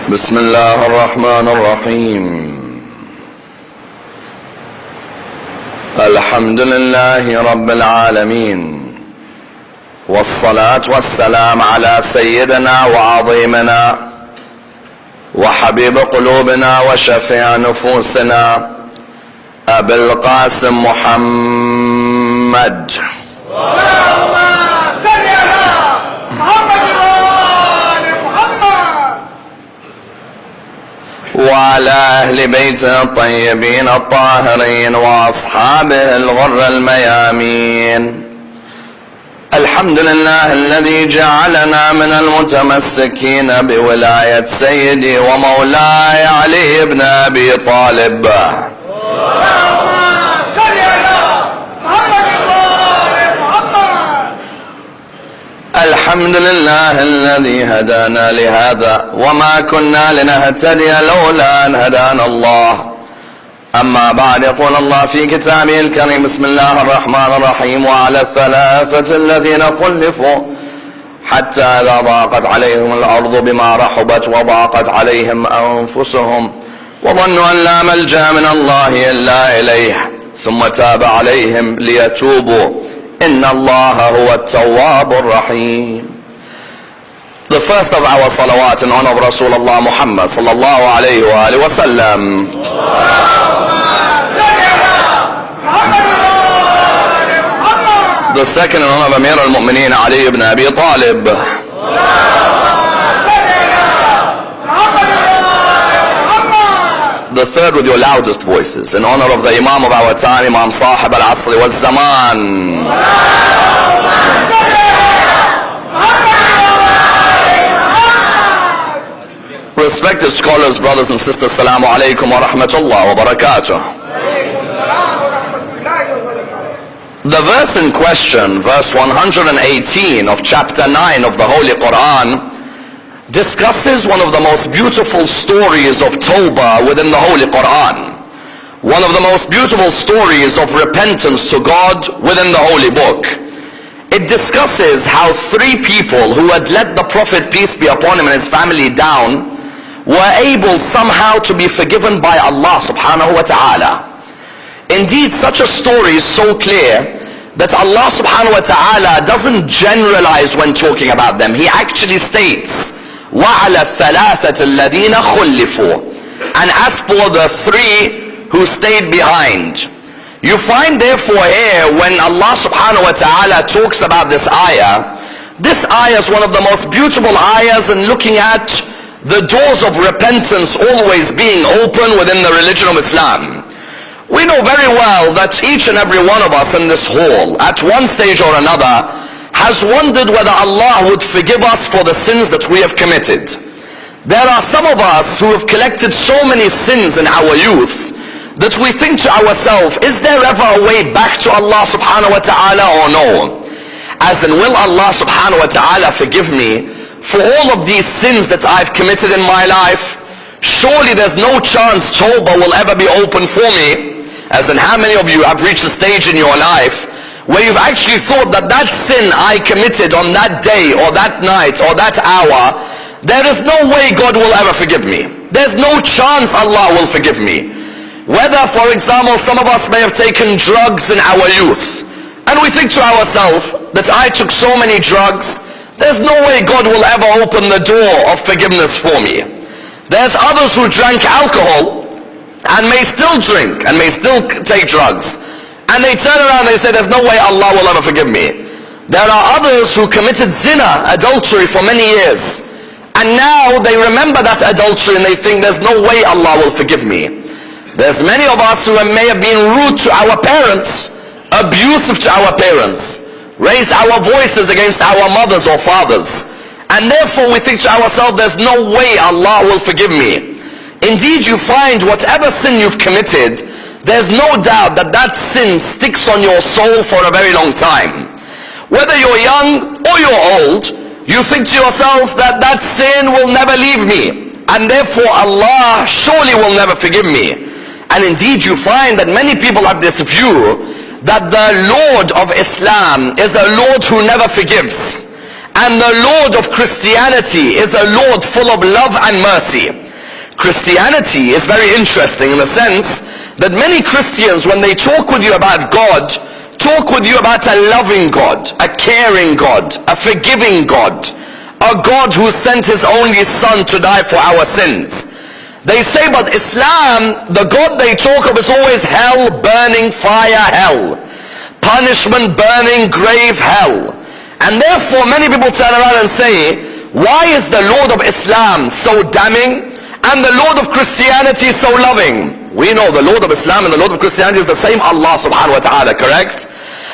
بسم الله الرحمن الرحيم. الحمد لله رب العالمين، والصلاة والسلام على سيدنا وعظيمنا وحبيب قلوبنا وشفيع نفوسنا أبي القاسم محمد. اللهم صل على محمد وآل محمد وعلى أهل بيته الطيبين الطاهرين وأصحابه الغر الميامين. الحمد لله الذي جعلنا من المتمسكين بولاية سيدي ومولاي علي بن أبي طالب. اللهم صل على محمد وآل محمد. الحمد لله الذي هدانا لهذا وما كنا لنهتدي لولا أن هدانا الله. أما بعد، يقول الله في كتابه الكريم: بسم الله الرحمن الرحيم. وعلى الثلاثة الذين خلفوا حتى إذا ضاقت عليهم الأرض بما رحبت وضاقت عليهم أنفسهم وظنوا أن لا ملجأ من الله إلا إليه ثم تاب عليهم ليتوبوا إن الله هو التواب الرحيم. The first of our salawat in honor of Rasulullah Muhammad sallallahu alayhi wa alihi wa sallam. The second in honor of Ammar al-Mu'mineen Ali ibn Abi Talib. The third with your loudest voices in honor of the Imam of our time, Imam Sahib al-Asri wal-Zaman. Respected scholars, brothers and sisters, Assalamu alaikum wa rahmatullah wa barakatuh. The verse in question, verse 118 of chapter 9 of the Holy Quran, discusses one of the most beautiful stories of Tawbah within the Holy Quran. One of the most beautiful stories of repentance to God within the Holy Book. It discusses how three people who had let the Prophet, peace be upon him, and his family down, were able somehow to be forgiven by Allah subhanahu wa ta'ala. Indeed, such a story is so clear that Allah subhanahu wa ta'ala doesn't generalize when talking about them. He actually states, وَعَلَى الثَّلَاثَةِ الَّذِينَ خُلِّفُوا. And as for the three who stayed behind, you find therefore here when Allah subhanahu wa ta'ala talks about this ayah is one of the most beautiful ayahs in looking at the doors of repentance always being open within the religion of Islam. We know very well that each and every one of us in this hall, at one stage or another, has wondered whether Allah would forgive us for the sins that we have committed. There are some of us who have collected so many sins in our youth that we think to ourselves, is there ever a way back to Allah subhanahu wa ta'ala or no? As in, will Allah subhanahu wa ta'ala forgive me for all of these sins that I've committed in my life? Surely there's no chance Tawbah will ever be open for me. As in, how many of you have reached a stage in your life where you've actually thought that that sin I committed on that day or that night or that hour, there is no way God will ever forgive me. There's no chance Allah will forgive me. Whether, for example, some of us may have taken drugs in our youth, and we think to ourselves that I took so many drugs, there's no way God will ever open the door of forgiveness for me. There's others who drank alcohol and may still drink and may still take drugs, and they turn around and they say, there's no way Allah will ever forgive me. There are others who committed zina, adultery, for many years, and now they remember that adultery and they think there's no way Allah will forgive me. There's many of us who may have been rude to our parents, abusive to our parents, raised our voices against our mothers or fathers, and therefore we think to ourselves, there's no way Allah will forgive me. Indeed, you find whatever sin you've committed, there's no doubt that that sin sticks on your soul for a very long time. Whether you're young or you're old, you think to yourself that that sin will never leave me, and therefore Allah surely will never forgive me. And indeed, you find that many people have this view that the Lord of Islam is a Lord who never forgives. and the Lord of Christianity is a Lord full of love and mercy. Christianity is very interesting in the sense that many Christians, when they talk with you about God, talk with you about a loving God, a caring God, a forgiving God, a God who sent his only son to die for our sins. They say, but Islam, the God they talk of is always hell, burning fire, hell. Punishment, burning, grave, hell. And therefore many people turn around and say, why is the Lord of Islam so damning and the Lord of Christianity so loving? We know the Lord of Islam and the Lord of Christianity is the same Allah subhanahu wa ta'ala, correct?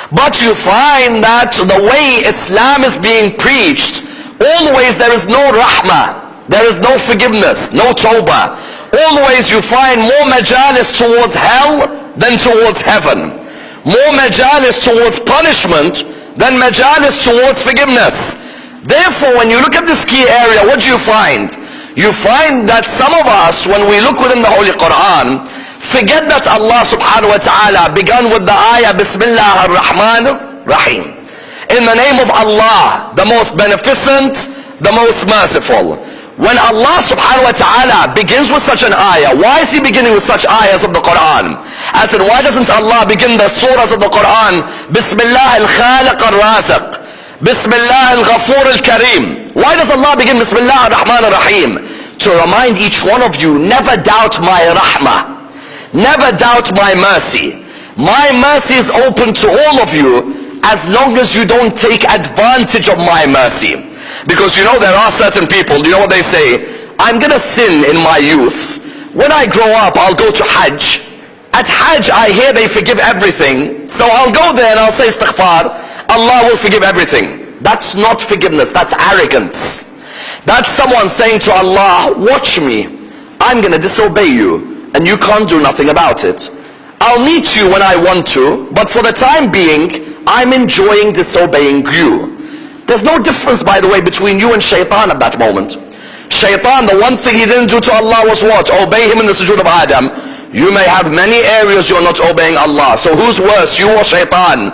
But you find that the way Islam is being preached, always there is no rahmah. There is no forgiveness, no tawbah. Always you find more majalis towards hell than towards heaven. More majalis towards punishment than majalis towards forgiveness. Therefore, when you look at this key area, what do you find? You find that some of us, when we look within the Holy Quran, forget that Allah subhanahu wa ta'ala began with the ayah, Bismillah ar-Rahman ar-Rahim. In the name of Allah, the most beneficent, the most merciful. When Allah subhanahu wa ta'ala begins with such an ayah, why is he beginning with such ayahs of the Quran? I said, why doesn't Allah begin the surahs of the Quran, Bismillah al-Khaliq al-Raziq, Bismillah al-Ghafur al-Kareem? Why does Allah begin Bismillah ar-Rahman ar-Rahim? To remind each one of you, never doubt my rahmah, never doubt my mercy. My mercy is open to all of you as long as you don't take advantage of my mercy. Because you know there are certain people, you know what they say? I'm gonna sin in my youth. When I grow up, I'll go to Hajj. At Hajj, I hear they forgive everything. So I'll go there and I'll say istighfar. Allah will forgive everything. That's not forgiveness, that's arrogance. That's someone saying to Allah, watch me. I'm gonna disobey you and you can't do nothing about it. I'll meet you when I want to, but for the time being, I'm enjoying disobeying you. There's no difference, by the way, between you and shaitan at that moment. Shaitan, the one thing he didn't do to Allah was what? Obey him in the sujood of Adam. You may have many areas you're not obeying Allah. So who's worse, you or shaitan?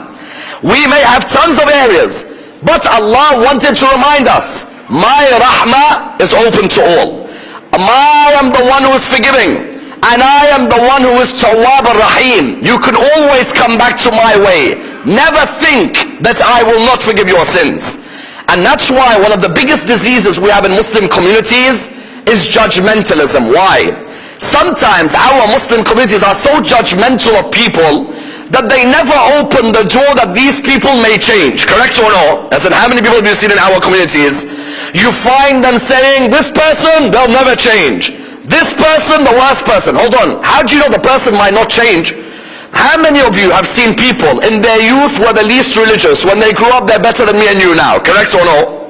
We may have tons of areas, but Allah wanted to remind us, my rahmah is open to all. I am the one who is forgiving, and I am the one who is Tawwab ar-Rahim. You can always come back to my way. Never think that I will not forgive your sins. And that's why one of the biggest diseases we have in Muslim communities is judgmentalism. Why? Sometimes our Muslim communities are so judgmental of people that they never open the door that these people may change. Correct or no? As in, how many people have you seen in our communities? You find them saying, this person, they'll never change. This person, the worst person. Hold on. How do you know the person might not change? How many of you have seen people in their youth were the least religious? When they grew up, they're better than me and you now. Correct or no?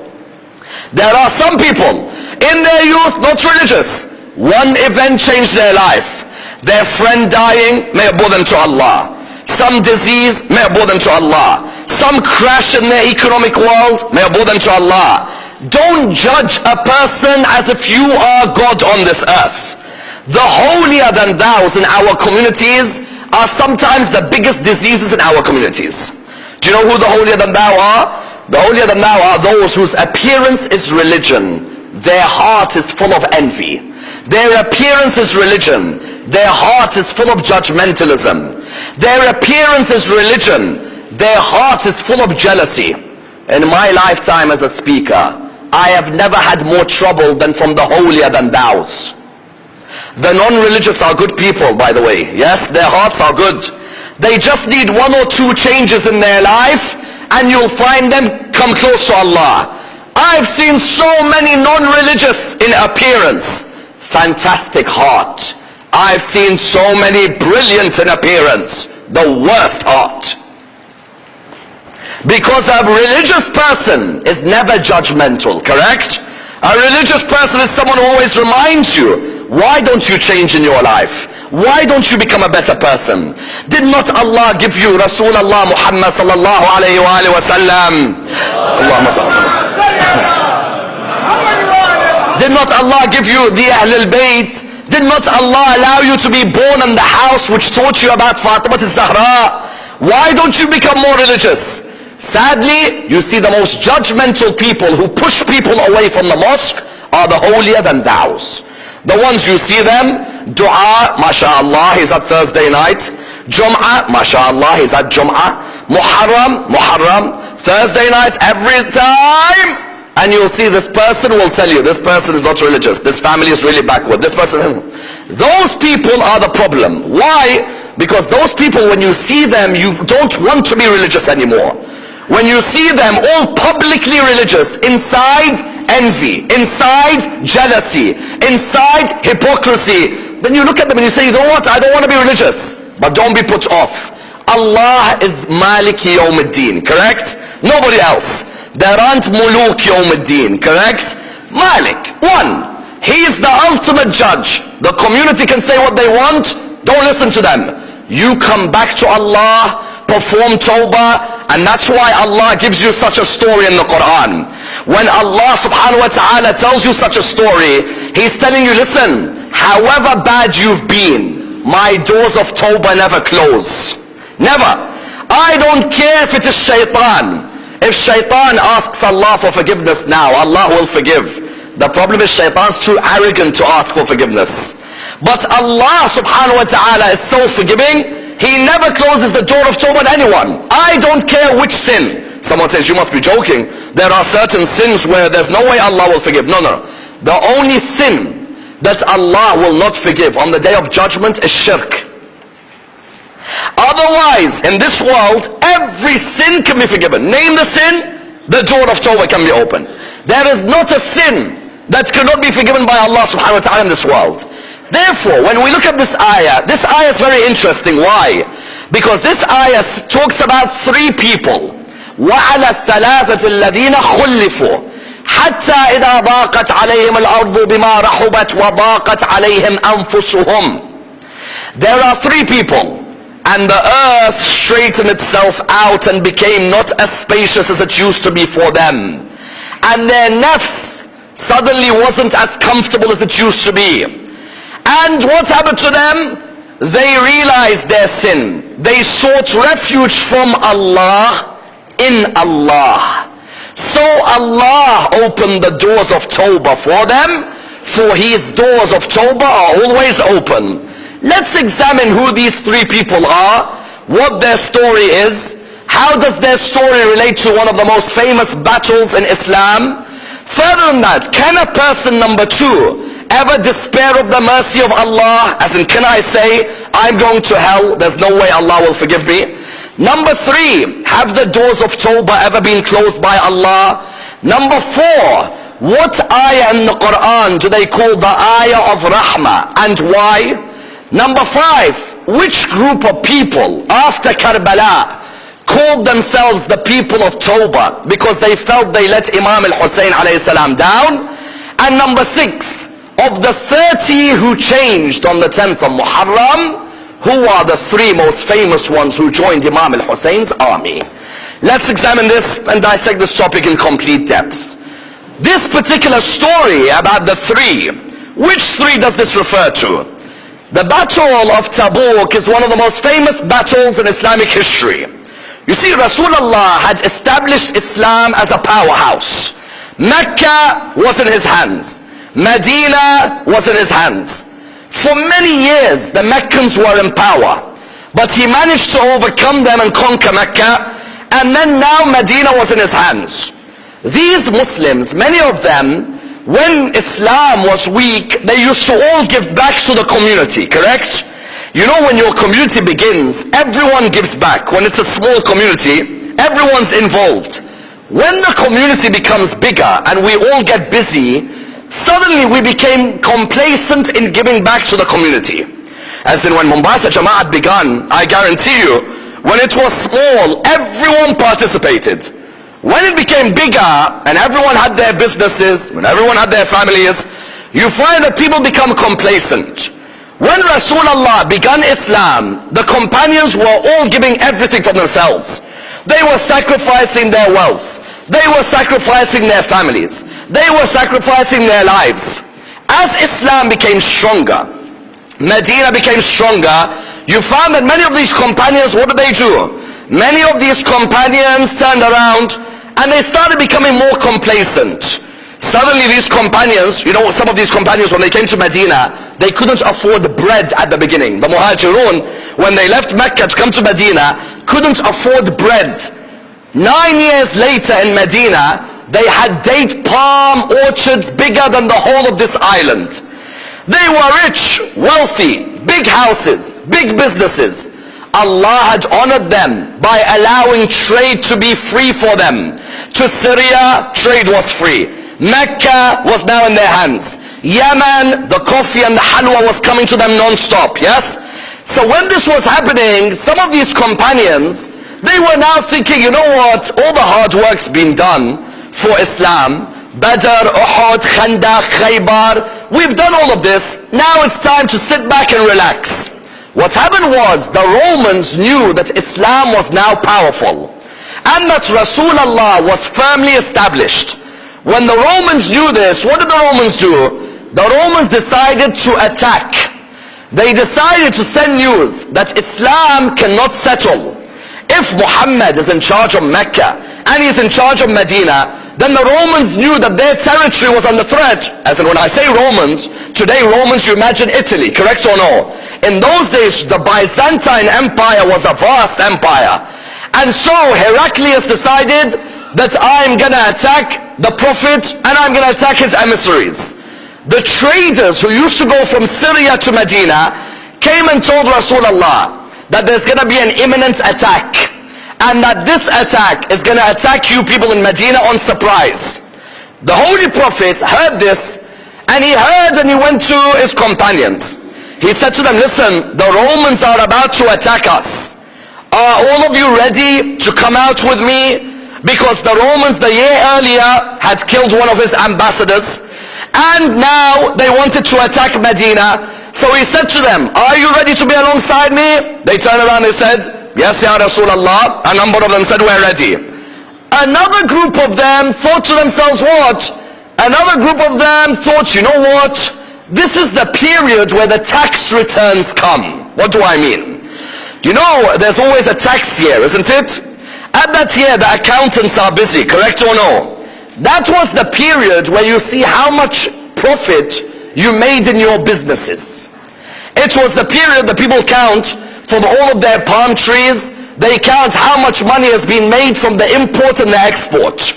There are some people in their youth not religious. One event changed their life. Their friend dying, may it bore them to Allah. Some disease, may it bore them to Allah. Some crash in their economic world, may it bore them to Allah. Don't judge a person as if you are God on this earth. The holier than thous in our communities are sometimes the biggest diseases in our communities. Do you know who the holier than thou are? The holier than thou are those whose appearance is religion. Their heart is full of envy. Their appearance is religion. Their heart is full of judgmentalism. Their appearance is religion. Their heart is full of jealousy. In my lifetime as a speaker, I have never had more trouble than from the holier than thous. The non-religious are good people, by the way. Yes, their hearts are good. They just need one or two changes in their life and you'll find them come close to Allah. I've seen so many non-religious in appearance, fantastic heart. I've seen so many brilliant in appearance, the worst heart. Because a religious person is never judgmental, correct? A religious person is someone who always reminds you, why don't you change in your life? Why don't you become a better person? Did not Allah give you Rasulullah Muhammad sallallahu alayhi wa sallam? Allahumma Did not Allah give you the Ahlul Bayt? Did not Allah allow you to be born in the house which taught you about Fatima al-Zahra? Why don't you become more religious? Sadly, you see the most judgmental people who push people away from the mosque are the holier than thous. The ones you see them, dua, mashallah, he's at Thursday night. Jum'ah, mashallah, he's at Jum'ah. Muharram, Thursday nights every time. And you'll see this person will tell you, this person is not religious. This family is really backward. This person, those people are the problem. Why? Because those people, when you see them, you don't want to be religious anymore. When you see them all publicly religious, inside envy, inside jealousy, inside hypocrisy, then you look at them and you say, you know what, I don't want to be religious. But don't be put off. Allah is Malik Yawm al-Din, correct? Nobody else. There aren't Muluk Yawm al-Din, correct? Malik, one. He is the ultimate judge. The community can say what they want. Don't listen to them. You come back to Allah, perform tawbah, and that's why Allah gives you such a story in the Quran. When Allah subhanahu wa ta'ala tells you such a story, He's telling you, listen, however bad you've been, my doors of tawbah never close. Never. I don't care if it is shaitan. If shaitan asks Allah for forgiveness now, Allah will forgive. The problem is shaitan's too arrogant to ask for forgiveness. But Allah subhanahu wa ta'ala is so forgiving, He never closes the door of tawbah to anyone. I don't care which sin. Someone says, you must be joking. There are certain sins where there's no way Allah will forgive. No. The only sin that Allah will not forgive on the day of judgment is shirk. Otherwise, in this world, every sin can be forgiven. Name the sin, the door of tawbah can be opened. There is not a sin that cannot be forgiven by Allah subhanahu wa ta'ala in this world. Therefore, when we look at this ayah is very interesting. Why? Because this ayah talks about three people. وَعَلَى الثَّلَاثَةِ الَّذِينَ خُلِّفُوا حَتَّى إِذَا ضَاقَتْ عَلَيْهِمُ الْأَرْضُ بِمَا رَحُبَتْ وَضَاقَتْ عَلَيْهِمْ أَنفُسُهُمْ. There are three people, and the earth straightened itself out and became not as spacious as it used to be for them. And their nafs suddenly wasn't as comfortable as it used to be. And what happened to them? They realized their sin. They sought refuge from Allah in Allah. So Allah opened the doors of tawbah for them, for His doors of tawbah are always open. Let's examine who these three people are, what their story is, how does their story relate to one of the most famous battles in Islam. Further than that, can a person, number two, ever despair of the mercy of Allah? As in, can I say, I'm going to hell, there's no way Allah will forgive me? Number three, have the doors of tawbah ever been closed by Allah? Number four, what ayah in the Quran do they call the ayah of rahmah, and why? Number five, which group of people after Karbala called themselves the people of tawbah because they felt they let Imam al-Hussein alayhi salam down? And number six, of the 30 who changed on the 10th of Muharram, who are the three most famous ones who joined Imam al-Hussein's army? Let's examine this and dissect this topic in complete depth. This particular story about the three, which three does this refer to? The Battle of Tabuk is one of the most famous battles in Islamic history. You see, Rasulullah had established Islam as a powerhouse. Mecca was in his hands. Medina was in his hands. For many years, the Meccans were in power. But he managed to overcome them and conquer Mecca. And then now Medina was in his hands. These Muslims, many of them, when Islam was weak, they used to all give back to the community, correct? You know, when your community begins, everyone gives back. When it's a small community, everyone's involved. When the community becomes bigger and we all get busy, suddenly we became complacent in giving back to the community. As in, when Mombasa Jama'at began, I guarantee you, when it was small, everyone participated. When it became bigger and everyone had their businesses, when everyone had their families, you find that people become complacent. When Rasulullah began Islam, the companions were all giving everything for themselves. They were sacrificing their wealth. They were sacrificing their families. They were sacrificing their lives. As Islam became stronger, Medina became stronger, you found that many of these companions, what did they do? many of these companions turned around and they started becoming more complacent. Suddenly these companions, you know, some of these companions, when they came to Medina, they couldn't afford bread at the beginning. The Muhajirun, when they left Mecca to come to Medina, couldn't afford bread. 9 years later in Medina, they had date palm orchards bigger than the whole of this island. They were rich, wealthy, big houses, big businesses. Allah had honored them by allowing trade to be free for them. To Syria, trade was free. Mecca was now in their hands. Yemen, the coffee and the halwa was coming to them non-stop, yes? So when this was happening, some of these companions, they were now thinking, you know what, all the hard work's been done for Islam. Badr, Uhud, Khandaq, Khaybar, we've done all of this. Now it's time to sit back and relax. What happened was, the Romans knew that Islam was now powerful and that Rasulullah was firmly established. When the Romans knew this, what did the Romans do? The Romans decided to attack. They decided to send news that Islam cannot settle. If Muhammad is in charge of Mecca and he's in charge of Medina, then the Romans knew that their territory was under threat. As in, when I say Romans, today Romans, you imagine Italy, correct or no? In those days, the Byzantine Empire was a vast empire. And so Heraclius decided that I'm going to attack the Prophet and I'm going to attack his emissaries. The traders who used to go from Syria to Medina came and told Rasulullah that there's going to be an imminent attack, and that this attack is going to attack you people in Medina on surprise. The Holy Prophet heard this, and he heard and he went to his companions. He said to them, listen, the Romans are about to attack us. Are all of you ready to come out with me? Because the Romans the year earlier had killed one of his ambassadors, and now they wanted to attack Medina. So he said to them, are you ready to be alongside me? They turned around, they said, yes, Ya Rasulullah. A number of them said, we're ready. Another group of them thought to themselves, what? Another group of them thought, you know what? This is the period where the tax returns come. What do I mean? You know, there's always a tax year, isn't it? At that year, the accountants are busy, correct or no? That was the period where you see how much profit you made in your businesses. It was the period that people count from all of their palm trees. They count how much money has been made from the import and the export.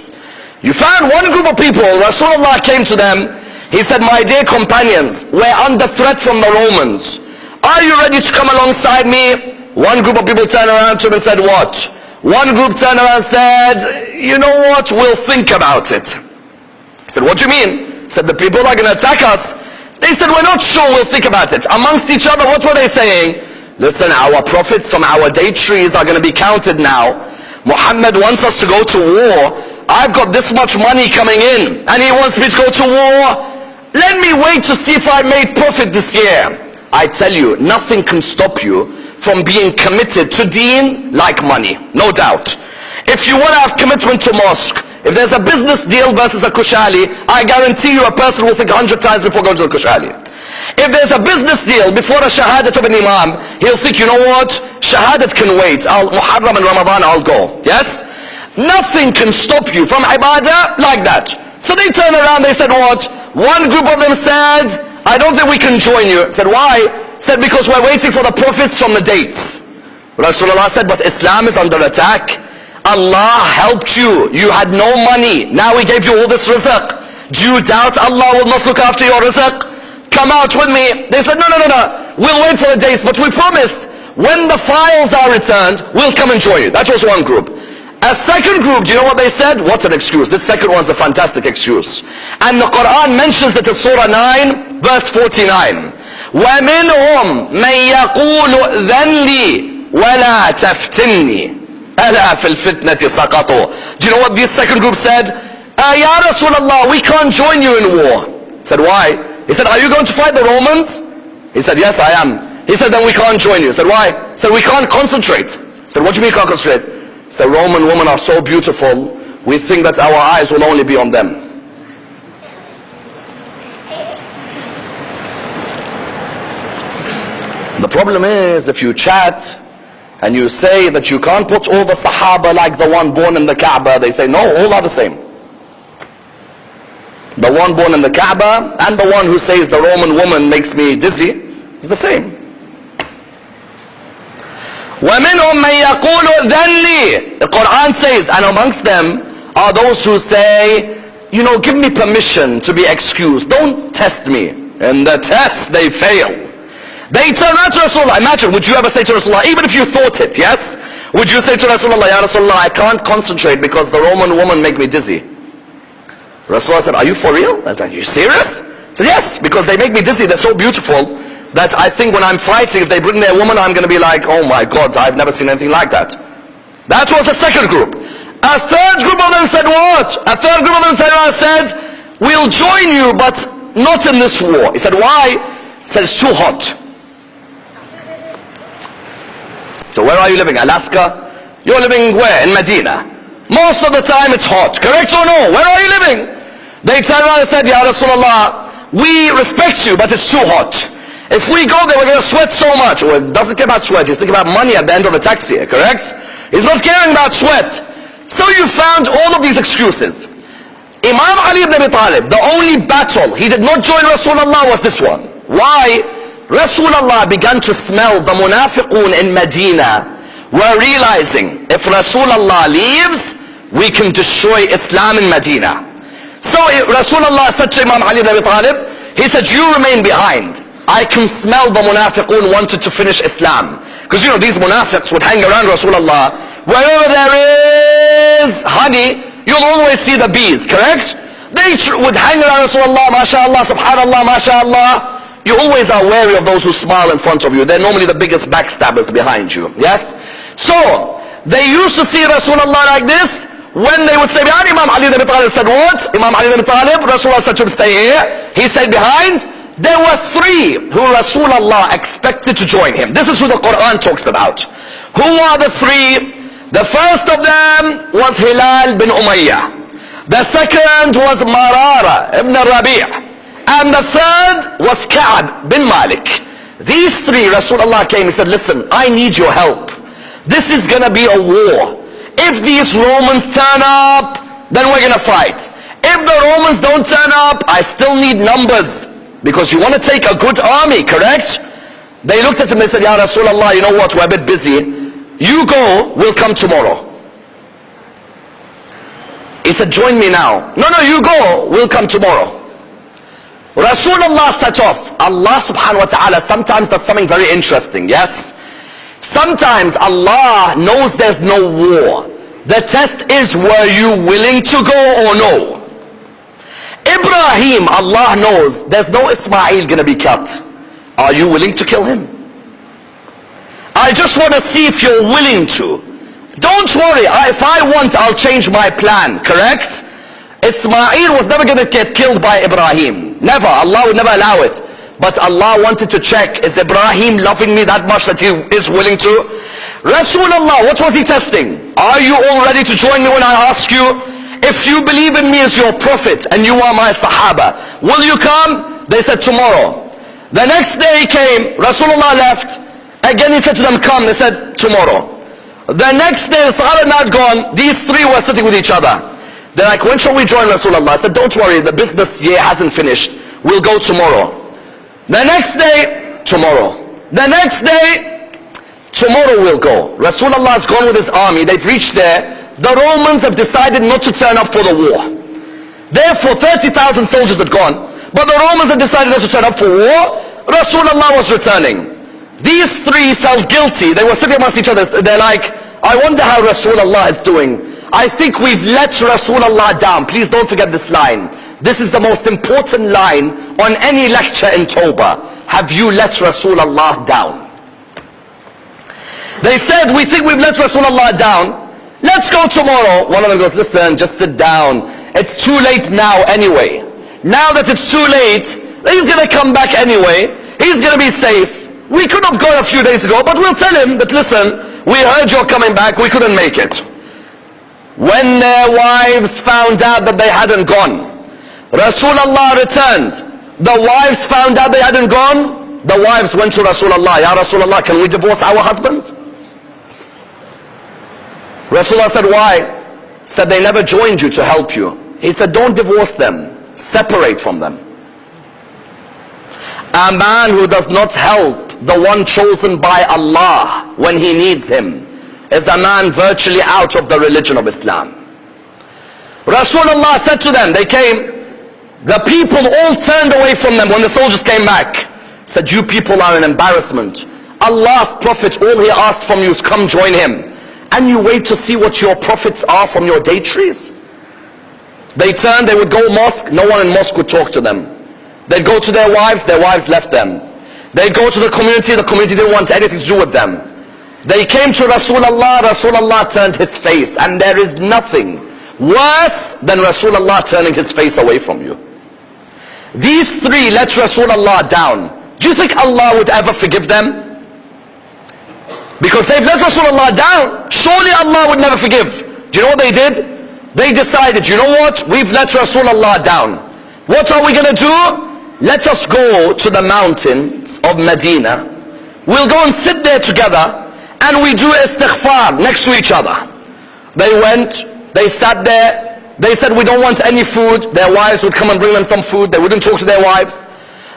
You found one group of people, Rasulullah came to them. He said, my dear companions, we're under threat from the Romans. Are you ready to come alongside me? One group of people turned around to him and said, what? One group turned around and said, you know what, we'll think about it. He said, what do you mean? He said, the people are going to attack us. They said, we're not sure, we'll think about it. Amongst each other, what were they saying? Listen, our profits from our date trees are going to be counted now. Muhammad wants us to go to war. I've got this much money coming in, and he wants me to go to war. Let me wait to see if I made profit this year. I tell you, nothing can stop you from being committed to deen like money, no doubt. If you want to have commitment to mosque, if there's a business deal versus a kushali, I guarantee you a person will think 100 times before going to the kushali. If there's a business deal before a shahadat of an imam, he'll think, you know what, shahadat can wait, Muharram and Ramadan I'll go, yes? Nothing can stop you from ibadah like that. So they turned around, they said what? One group of them said, I don't think we can join you. Said, why? Said, because we're waiting for the profits from the dates. Rasulullah said, but Islam is under attack. Allah helped you. You had no money. Now He gave you all this rizq. Do you doubt Allah will not look after your rizq? Come out with me. They said, no. We'll wait for the dates, but we promise when the files are returned, we'll come and join you. That was one group. A second group, do you know what they said? What an excuse. This second one's a fantastic excuse. And the Quran mentions it in Surah 9, verse 49. وَمِنْهُمْ مَنْ يَقُولُ ذَنْ لِي وَلَا تَفْتِنِّي أَلَا فِي الْفِتْنَةِ سَقَطُوا. Do you know what this second group said? Ya Rasulullah, we can't join you in war. He said, why? He said, are you going to fight the Romans? He said, yes, I am. He said, then we can't join you. He said, why? He said, we can't concentrate. He said, what do you mean can't concentrate? He said, Roman women are so beautiful, we think that our eyes will only be on them. The problem is, if you chat and you say that you can't put all the Sahaba like the one born in the Kaaba, they say no, all are the same. The one born in the Kaaba and the one who says the Roman woman makes me dizzy is the same. وَمِنْهُمْ مَنْ يَقُولُ ذَنِّي. The Quran says, and amongst them are those who say, you know, give me permission to be excused. Don't test me. In the test, they fail. They turn around to Rasulullah. Imagine, would you ever say to Rasulullah, even if you thought it, yes? Would you say to Rasulullah, Ya Rasulullah, I can't concentrate because the Roman woman make me dizzy? Rasulullah said, are you for real? I said, are you serious? I said, yes, because they make me dizzy. They're so beautiful that I think when I'm fighting, if they bring their woman, I'm going to be like, oh my God, I've never seen anything like that. That was the second group. A third group of them said what? A third group of them said, we'll join you, but not in this war. He said, why? He said, it's too hot. So where are you living? Alaska? You're living where? In Medina. Most of the time it's hot. Correct or no? Where are you living? They turned around and said, Ya Rasulullah, we respect you, but it's too hot. If we go there, we're going to sweat so much. Well, it doesn't care about sweat. He's thinking about money at the end of the taxi, correct? He's not caring about sweat. So you found all of these excuses. Imam Ali ibn Abi Talib, the only battle he did not join Rasulullah was this one. Why? Rasulullah began to smell the munafiqun in Medina were realizing if Rasulullah leaves, we can destroy Islam in Medina. So Rasulullah said to Imam Ali ibn Abi Talib, he said, you remain behind. I can smell the munafiqun wanted to finish Islam. Because you know, these munafiqs would hang around Rasulullah. Wherever there is honey, you'll always see the bees, correct? They would hang around Rasulullah, mashallah, subhanallah, mashallah. You always are wary of those who smile in front of you. They're normally the biggest backstabbers behind you, yes? So, they used to see Rasulullah like this. When they would stay behind, Imam Ali ibn Abi Talib said what? Imam Ali ibn Abi Talib, Rasulullah said to him, stay here. He stayed behind. There were three who Rasulullah expected to join him. This is who the Quran talks about. Who are the three? The first of them was Hilal bin Umayyah. The second was Marara ibn Rabi'. And the third was Ka'b bin Malik. These three, Rasulullah came, he said, listen, I need your help. This is going to be a war. If these Romans turn up, then we're going to fight. If the Romans don't turn up, I still need numbers. Because you want to take a good army, correct? They looked at him, they said, Ya Rasulullah, you know what, we're a bit busy. You go, we'll come tomorrow. He said, join me now. No, you go, we'll come tomorrow. Rasulullah set off. Allah subhanahu wa ta'ala sometimes does something very interesting, yes? Sometimes Allah knows there's no war. The test is, were you willing to go or no? Ibrahim, Allah knows there's no Ismail gonna be cut. Are you willing to kill him? I just want to see if you're willing to. Don't worry, if I want, I'll change my plan, correct? Ismail was never gonna get killed by Ibrahim. Never, Allah would never allow it. But Allah wanted to check, is Ibrahim loving me that much that he is willing to? Rasulullah, what was he testing? Are you all ready to join me when I ask you? If you believe in me as your prophet and you are my Sahaba, will you come? They said tomorrow. The next day he came, Rasulullah left. Again he said to them, come. They said tomorrow. The next day the Sahaba had not gone. These three were sitting with each other. They're like, when shall we join Rasulullah? I said, don't worry, the business year hasn't finished. We'll go tomorrow. The next day, tomorrow. The next day, tomorrow we'll go. Rasulullah has gone with his army. They've reached there. The Romans have decided not to turn up for the war. Therefore, 30,000 soldiers had gone. But the Romans had decided not to turn up for war. Rasulullah was returning. These three felt guilty. They were sitting amongst each other. They're like, I wonder how Rasulullah is doing. I think we've let Rasulullah down. Please don't forget this line. This is the most important line on any lecture in Tawbah. Have you let Rasulullah down? They said, we think we've let Rasulullah down. Let's go tomorrow. One of them goes, listen, just sit down. It's too late now anyway. Now that it's too late, he's going to come back anyway. He's going to be safe. We could have gone a few days ago, but we'll tell him that, listen, we heard you're coming back. We couldn't make it. When their wives found out that they hadn't gone, Rasulullah returned. The wives found out they hadn't gone. The wives went to Rasulullah. Ya Rasulullah, can we divorce our husbands? Rasulullah said, why? Said, they never joined you to help you. He said, don't divorce them, separate from them. A man who does not help the one chosen by Allah when he needs him is a man virtually out of the religion of Islam. Rasulullah said to them, they came, the people all turned away from them when the soldiers came back. Said, you people are an embarrassment. Allah's prophet, all he asked from you is come join him. And you wait to see what your prophets are from your date trees? They turned, they would go mosque, no one in mosque would talk to them. They'd go to their wives left them. They'd go to the community didn't want anything to do with them. They came to Rasulullah turned his face, and there is nothing worse than Rasulullah turning his face away from you. These three let Rasulullah down. Do you think Allah would ever forgive them? Because they've let Rasulullah down. Surely Allah would never forgive. Do you know what they did? They decided, you know what? We've let Rasulullah down. What are we going to do? Let us go to the mountains of Medina. We'll go and sit there together and we do istighfar next to each other. They went, they sat there, they said we don't want any food. Their wives would come and bring them some food. They wouldn't talk to their wives.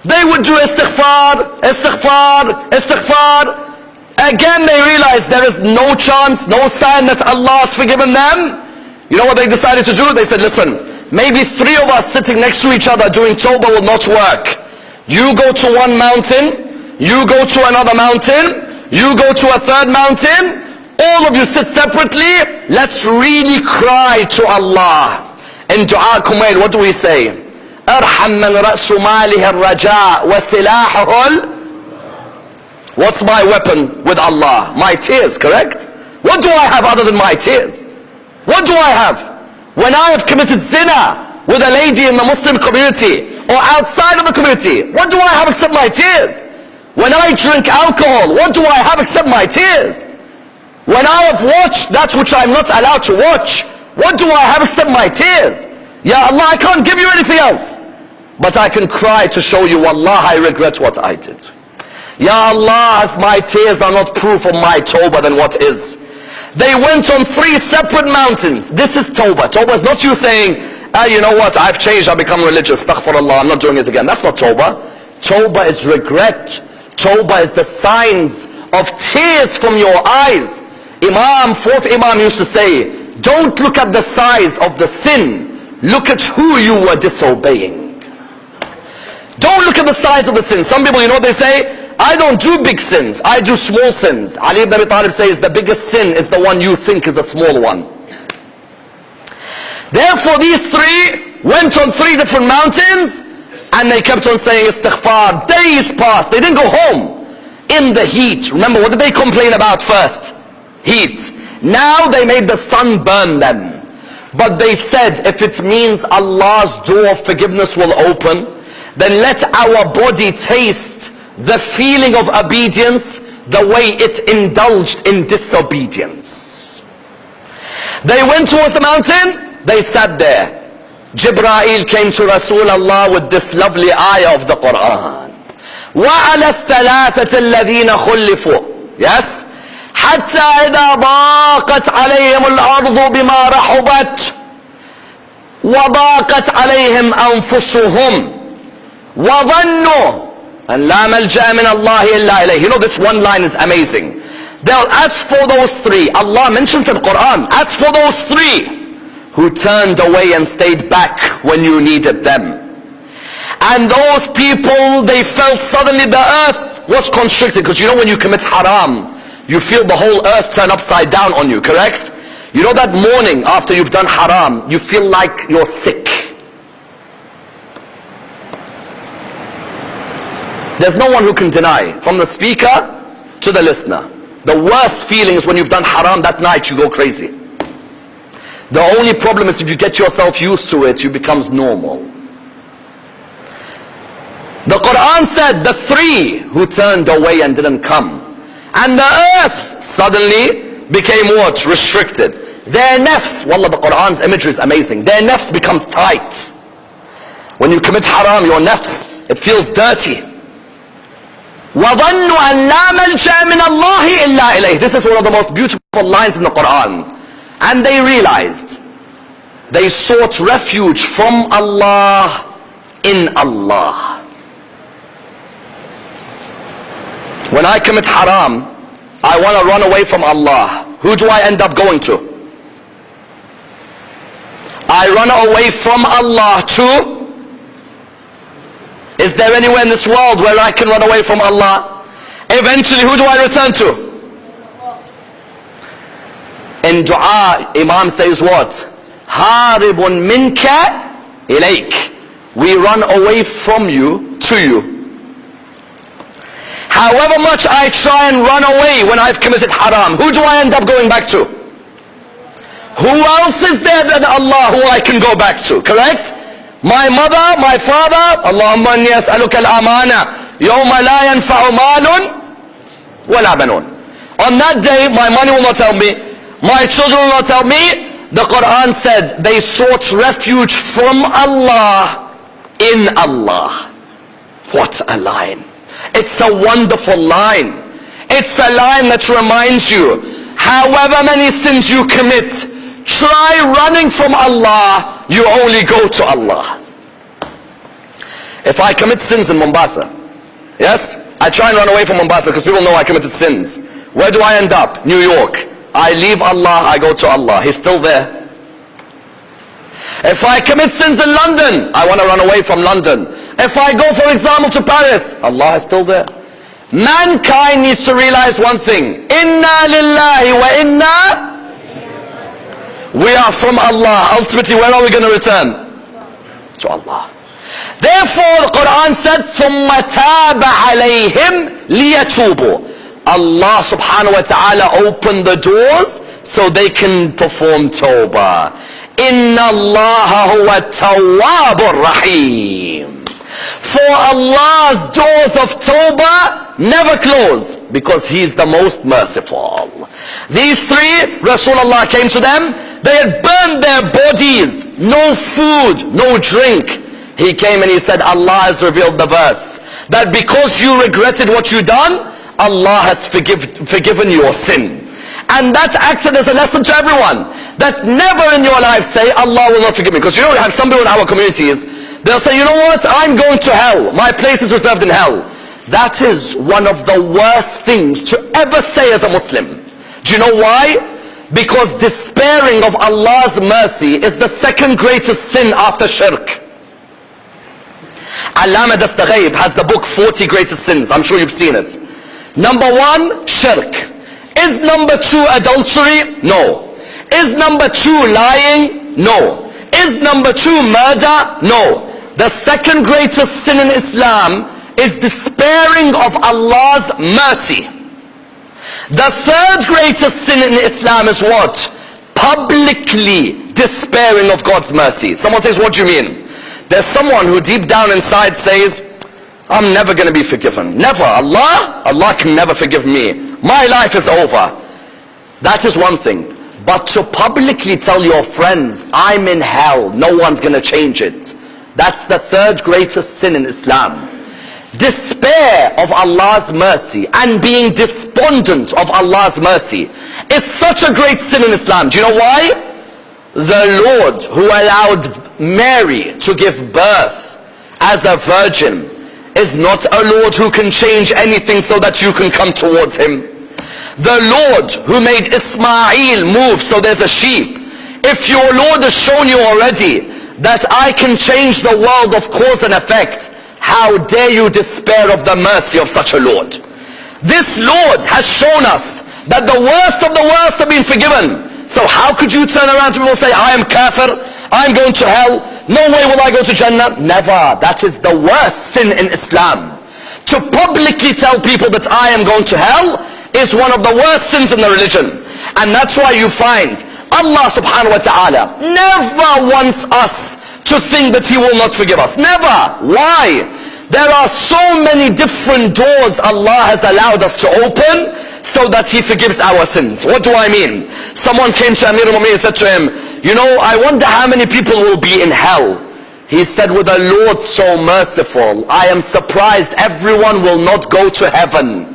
They would do istighfar, istighfar, istighfar. Again they realized there is no chance, no sign that Allah has forgiven them. You know what they decided to do? They said, listen, maybe three of us sitting next to each other doing tawbah will not work. You go to one mountain, you go to another mountain, you go to a third mountain, all of you sit separately. Let's really cry to Allah. In Dua Kumail, what do we say? أرحم من رأس ماله الرجاء وسلاحه. What's my weapon with Allah? My tears, correct? What do I have other than my tears? What do I have? When I have committed zina with a lady in the Muslim community or outside of the community, what do I have except my tears? When I drink alcohol, what do I have except my tears? When I have watched that which I'm not allowed to watch, what do I have except my tears? Ya Allah, I can't give you anything else. But I can cry to show you, Allah, I regret what I did. Ya Allah, if my tears are not proof of my tawbah, then what is? They went on three separate mountains. This is tawbah. Tawbah is not you saying, you know what, I've changed, I've become religious, astaghfirullah, I'm not doing it again. That's not tawbah. Tawbah is regret. Tawbah is the signs of tears from your eyes. Fourth Imam used to say, don't look at the size of the sin, look at who you were disobeying. Don't look at the size of the sin. Some people, you know what they say? I don't do big sins, I do small sins. Ali ibn Abi Talib says the biggest sin is the one you think is a small one. Therefore these three went on three different mountains and they kept on saying istighfar. Days passed, they didn't go home. In the heat, remember what did they complain about first? Heat. Now they made the sun burn them. But they said, if it means Allah's door of forgiveness will open, then let our body taste the feeling of obedience the way it indulged in disobedience. They went towards the mountain, they sat there. Jibreel came to Rasulullah with this lovely ayah of the Quran. وَعَلَى الثَّلَاثَةِ الَّذِينَ خُلِّفُوا. Yes? حَتَّى إِذَا ضَاقَتْ عَلَيْهِمُ الْأَرْضُ بِمَا رَحُبَتْ وَضَاقَتْ عَلَيْهِمْ أَنفُسُهُمْ وَظَنُّوا أَنْ لَا مَلْجَأَ مِنَ اللَّهِ إِلَّا إِلَيْهِ. You know, this one line is amazing. As for those three, Allah mentions in the Quran, as for those three who turned away and stayed back when you needed them. And those people, they felt suddenly the earth was constricted. Because you know when you commit haram, you feel the whole earth turn upside down on you, correct? You know that morning after you've done haram, you feel like you're sick. There's no one who can deny, from the speaker to the listener. The worst feeling is when you've done haram that night, you go crazy. The only problem is if you get yourself used to it, it becomes normal. The Quran said the three who turned away and didn't come. And the earth suddenly became what? Restricted. Their nafs, wallah, the Quran's imagery is amazing. Their nafs becomes tight. When you commit haram, your nafs, it feels dirty. وَظَنُّوا أَنْ لَا مَلْجَأَ مِنَ اللَّهِ إِلَّا إِلَيْهِ. This is one of the most beautiful lines in the Quran. And they realized they sought refuge from Allah in Allah. When I commit haram, I want to run away from Allah. Who do I end up going to? I run away from Allah to? Is there anywhere in this world where I can run away from Allah? Eventually, who do I return to? In dua, Imam says what? Haribun minka ilayk. We run away from you to you. However much I try and run away when I've committed haram, who do I end up going back to? Who else is there than Allah who I can go back to? Correct? My mother, my father. Allahumma inni as'aluka al-amana yawma la yanfa'u malun wala banun. On that day, my money will not help me, my children will not help me. The Quran said they sought refuge from Allah in Allah. What a line. It's a wonderful line. It's a line that reminds you, however many sins you commit, try running from Allah, you only go to Allah. If I commit sins in Mombasa, yes, I try and run away from Mombasa because people know I committed sins. Where do I end up? New York. I leave Allah, I go to Allah. He's still there. If I commit sins in London, I want to run away from London. If I go, for example, to Paris, Allah is still there. Mankind needs to realize one thing. Inna lillahi wa inna. We are from Allah. Ultimately, where are we going to return? To Allah. Therefore, the Quran said, ثُمَّ تَابَ عَلَيْهِمْ لِيَتُوبُوا. Allah subhanahu wa ta'ala opened the doors so they can perform tawbah. Inna Allah huwa tawwabur rahim. For Allah's doors of tawbah never close because He is the most merciful. These three, Rasulullah came to them. They had burned their bodies. No food, no drink. He came and he said, Allah has revealed the verse that because you regretted what you done, Allah has forgiven your sin. And that acted as a lesson to everyone. That never in your life say, Allah will not forgive me. Because you know, we have some people in our communities, they'll say, you know what, I'm going to hell. My place is reserved in hell. That is one of the worst things to ever say as a Muslim. Do you know why? Because despairing of Allah's mercy is the second greatest sin after shirk. Allama Dastaghaib has the book 40 Greatest Sins. I'm sure you've seen it. Number one, shirk. Is number two adultery? No. Is number two lying? No. Is number two murder? No. The second greatest sin in Islam is despairing of Allah's mercy. The third greatest sin in Islam is what? Publicly despairing of God's mercy. Someone says, what do you mean? There's someone who deep down inside says, I'm never going to be forgiven. Never. Allah can never forgive me. My life is over. That is one thing. But to publicly tell your friends, I'm in hell, no one's going to change it. That's the third greatest sin in Islam. Despair of Allah's mercy and being despondent of Allah's mercy is such a great sin in Islam. Do you know why? The Lord who allowed Mary to give birth as a virgin is not a Lord who can change anything so that you can come towards Him. The Lord who made Ismail move so there's a sheep. If your Lord has shown you already that I can change the world of cause and effect, how dare you despair of the mercy of such a Lord? This Lord has shown us that the worst of the worst have been forgiven. So how could you turn around to people and say, I am kafir, I'm going to hell, no way will I go to Jannah? Never. That is the worst sin in Islam. To publicly tell people that I am going to hell is one of the worst sins in the religion. And that's why you find Allah subhanahu wa ta'ala never wants us to think that He will not forgive us. Never. Why? There are so many different doors Allah has allowed us to open so that He forgives our sins. What do I mean? Someone came to Amir al-Mu'minin and said to him, you know, I wonder how many people will be in hell. He said, with a Lord so merciful, I am surprised everyone will not go to heaven.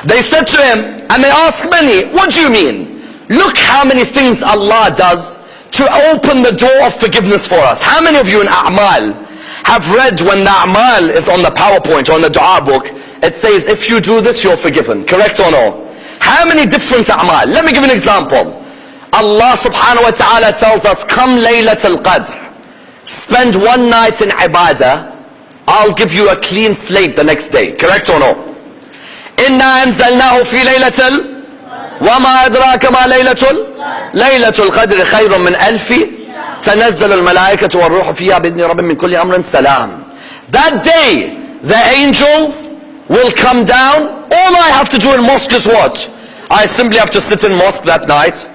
They said to him, and they asked many, what do you mean? Look how many things Allah does to open the door of forgiveness for us. How many of you in A'mal have read when the A'mal is on the PowerPoint or on the dua book, it says, if you do this, you're forgiven. Correct or no? How many different A'mal? Let me give you an example. Allah subhanahu wa ta'ala tells us, come Laylatul Qadr, spend one night in ibadah, I'll give you a clean slate the next day. Correct or no? Inna anzalnahu fi laylatul وما أدراك ما ليلة القدر خير من ألف تنزل الملائكة والروح فيها بإذن رب من كل أمر سلام. That day the angels will come down. All I have to do in mosque is what? I simply have to sit in mosque that night.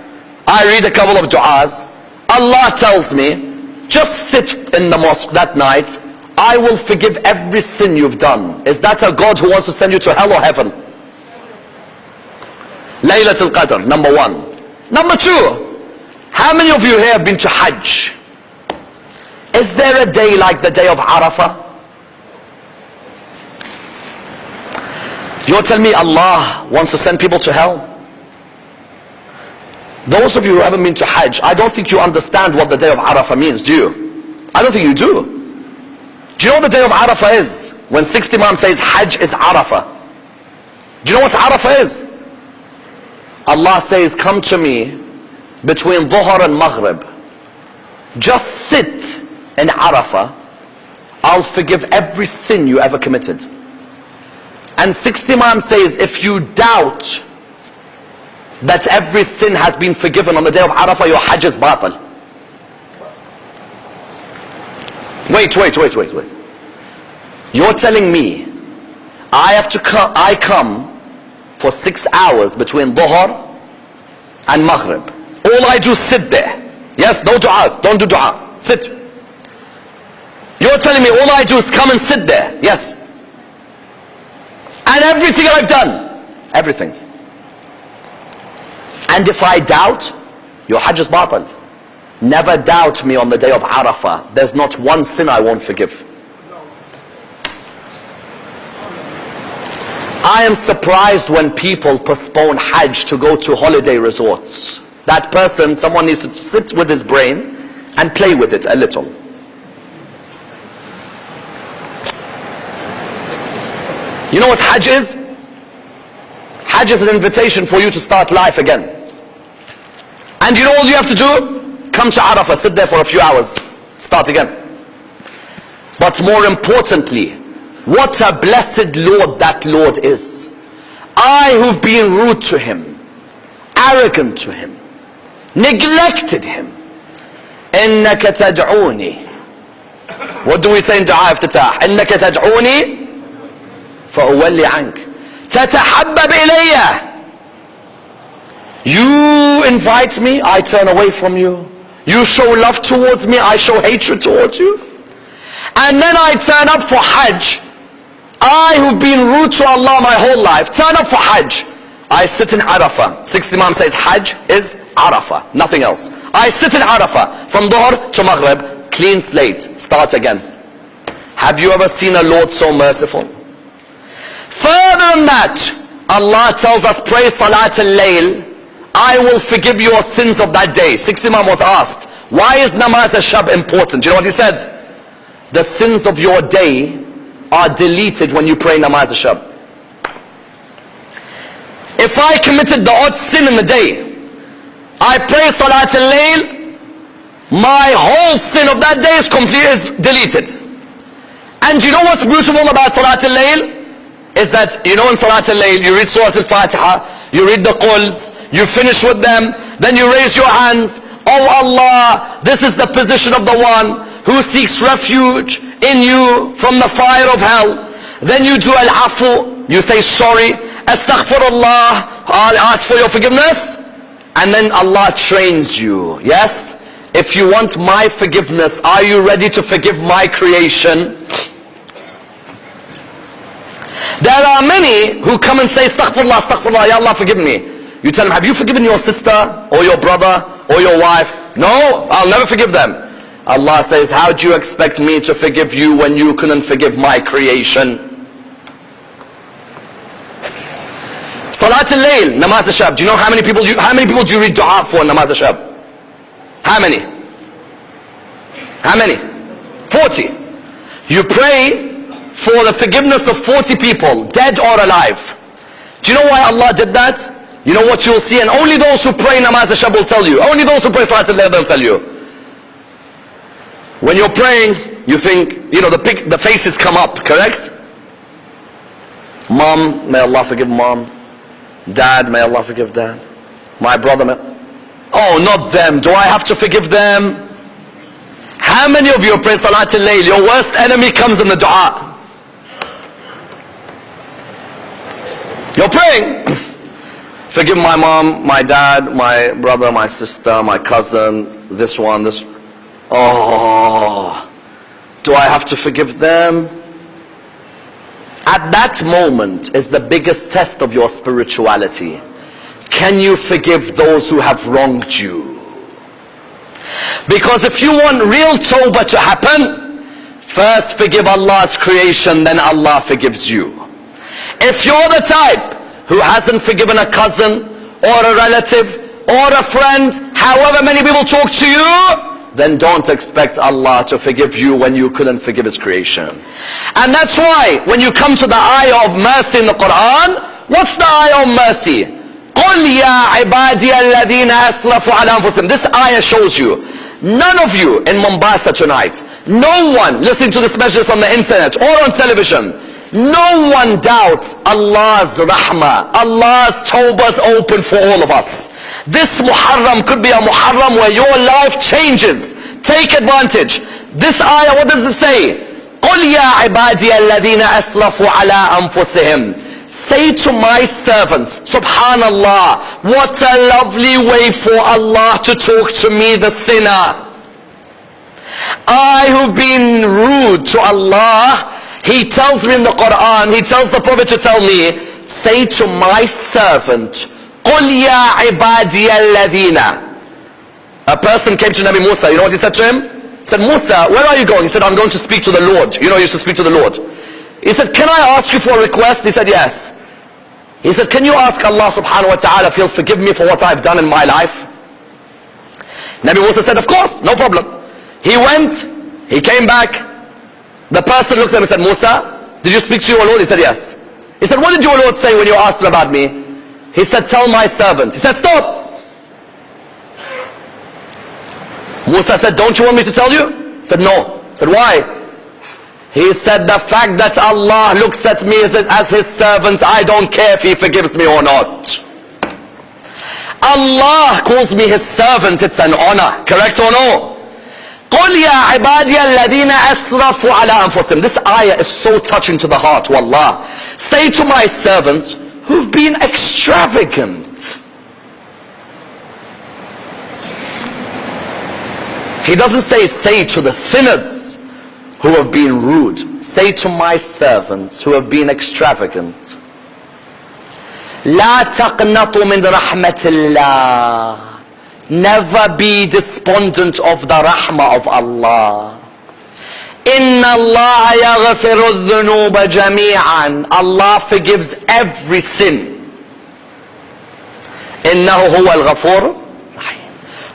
I read a couple of du'as. Allah tells me, just sit in the mosque that night, I will forgive every sin you've done. Is that a God who wants to send you to hell or heaven? Laylatul Qadr, number one. Number two, how many of you here have been to Hajj? Is there a day like the day of Arafah? You're telling me Allah wants to send people to hell? Those of you who haven't been to Hajj, I don't think you understand what the day of Arafah means, do you? I don't think you do. Do you know what the day of Arafah is? When 60 Imam says Hajj is Arafah. Do you know what Arafah is? Allah says, come to me between Dhuhr and Maghrib. Just sit in Arafah. I'll forgive every sin you ever committed. And 60 Imam says, if you doubt that every sin has been forgiven on the day of Arafah, your Hajj is batal. Wait. You're telling me I come for 6 hours between Dhuhr and Maghrib. All I do is sit there. Yes, no du'as, don't do du'a. Sit. You're telling me all I do is come and sit there. Yes. And everything I've done, everything. And if I doubt, your Hajj is batal. Never doubt me on the day of Arafah. There's not one sin I won't forgive. I am surprised when people postpone Hajj to go to holiday resorts. That person, someone needs to sit with his brain and play with it a little. You know what Hajj is? Hajj is an invitation for you to start life again. And you know all you have to do? Come to Arafah, sit there for a few hours, start again. But more importantly, what a blessed Lord that Lord is. I who've been rude to him, arrogant to him, neglected him. إنك تدعوني. What do we say in dua iftitah? إنك تدعوني فأولي عنك تتحبب إلي. You invite me, I turn away from you. You show love towards me, I show hatred towards you. And then I turn up for Hajj. I who've been rude to Allah my whole life, turn up for Hajj. I sit in Arafah. 60th Imam says Hajj is Arafah, nothing else. I sit in Arafah from Dhuhr to Maghrib, clean slate, start again. Have you ever seen a Lord so merciful? Further than that, Allah tells us, pray Salat al-Layl, I will forgive your sins of that day. 60th Imam was asked, why is Namaz al-Shab important? Do you know what he said? The sins of your day are deleted when you pray Namaz al-Shab. If I committed the odd sin in the day, I pray Salat al-Layl, my whole sin of that day is deleted. And you know what's beautiful about Salat al-Layl? Is that, you know, in Salat al-Layl, you read Surah al-Fatiha, you read the Quls, you finish with them, then you raise your hands. Oh Allah, this is the position of the one who seeks refuge in you from the fire of hell. Then you do al-afu, you say sorry, astaghfirullah, I'll ask for your forgiveness. And then Allah trains you. Yes? If you want my forgiveness, are you ready to forgive my creation? There are many who come and say, astaghfirullah, astaghfirullah, ya Allah forgive me. You tell them, have you forgiven your sister or your brother or your wife? No, I'll never forgive them. Allah says, how do you expect me to forgive you when you couldn't forgive my creation? Salat al-Layl, Namaz al-Shab. Do you know how many people do you read dua for in Namaz al-Shab? How many? How many? 40. You pray for the forgiveness of 40 people, dead or alive. Do you know why Allah did that? You know what you'll see, and only those who pray Namaz al-Shab will tell you. Only those who pray Salat al-Layl will tell you. When you're praying, you think, the faces come up, correct? Mom, may Allah forgive mom. Dad, may Allah forgive dad. My brother, oh, not them. Do I have to forgive them? How many of you pray Salat al-Layl? Your worst enemy comes in the dua. You're praying. Forgive my mom, my dad, my brother, my sister, my cousin, this one, this one. Oh, do I have to forgive them? At that moment is the biggest test of your spirituality. Can you forgive those who have wronged you? Because if you want real tawbah to happen, first forgive Allah's creation, then Allah forgives you. If you're the type who hasn't forgiven a cousin or a relative or a friend, however many people talk to you, then don't expect Allah to forgive you when you couldn't forgive His creation. And that's why when you come to the ayah of mercy in the Quran, what's the ayah of mercy? قُلْ يَا عِبَادِيَ الَّذِينَ أَسْرَفُوا عَلَى أَنفُسِهِمْ. This ayah shows you, none of you in Mombasa tonight, no one listening to this message on the internet or on television, no one doubts Allah's rahmah. Allah's tawbah is open for all of us. This Muharram could be a Muharram where your life changes. Take advantage. This ayah, what does it say? قُلْ يَا عِبَادِيَ الَّذِينَ أَسْرَفُوا عَلَىٰ أَنفُسِهِمْ. Say to my servants, subhanallah, what a lovely way for Allah to talk to me, the sinner. I who've been rude to Allah, He tells me in the Quran, He tells the Prophet to tell me, say to my servant, قُلْ يَا عِبَادِيَ الَّذِينَ. A person came to Nabi Musa, you know what he said to him? He said, Musa, where are you going? He said, I'm going to speak to the Lord. You know, you should speak to the Lord. He said, can I ask you for a request? He said, yes. He said, can you ask Allah subhanahu wa ta'ala if He'll forgive me for what I've done in my life? Nabi Musa said, of course, no problem. He went, he came back. The person looked at him and said, Musa, did you speak to your Lord? He said, yes. He said, what did your Lord say when you asked him about me? He said, tell my servant. He said, stop. Musa said, don't you want me to tell you? He said, no. He said, why? He said, the fact that Allah looks at me as His servant, I don't care if He forgives me or not. Allah calls me His servant, it's an honor. Correct or no? قُلْ يَا عِبَادِيَ الَّذِينَ أَسْرَفُوا عَلَىٰ أَنفُسِهِمْ. This ayah is so touching to the heart, wallah. Say to my servants who've been extravagant. He doesn't say to the sinners who have been rude. Say to my servants who have been extravagant. لَا تَقْنَطُوا مِنْ رَحْمَةِ اللَّهِ. Never be despondent of the rahmah of Allah. إِنَّ اللَّهَ يَغْفِرُ الذُّنُوبَ جَمِيعًا. Allah forgives every sin. إِنَّهُ هُوَ الْغَفُورُ.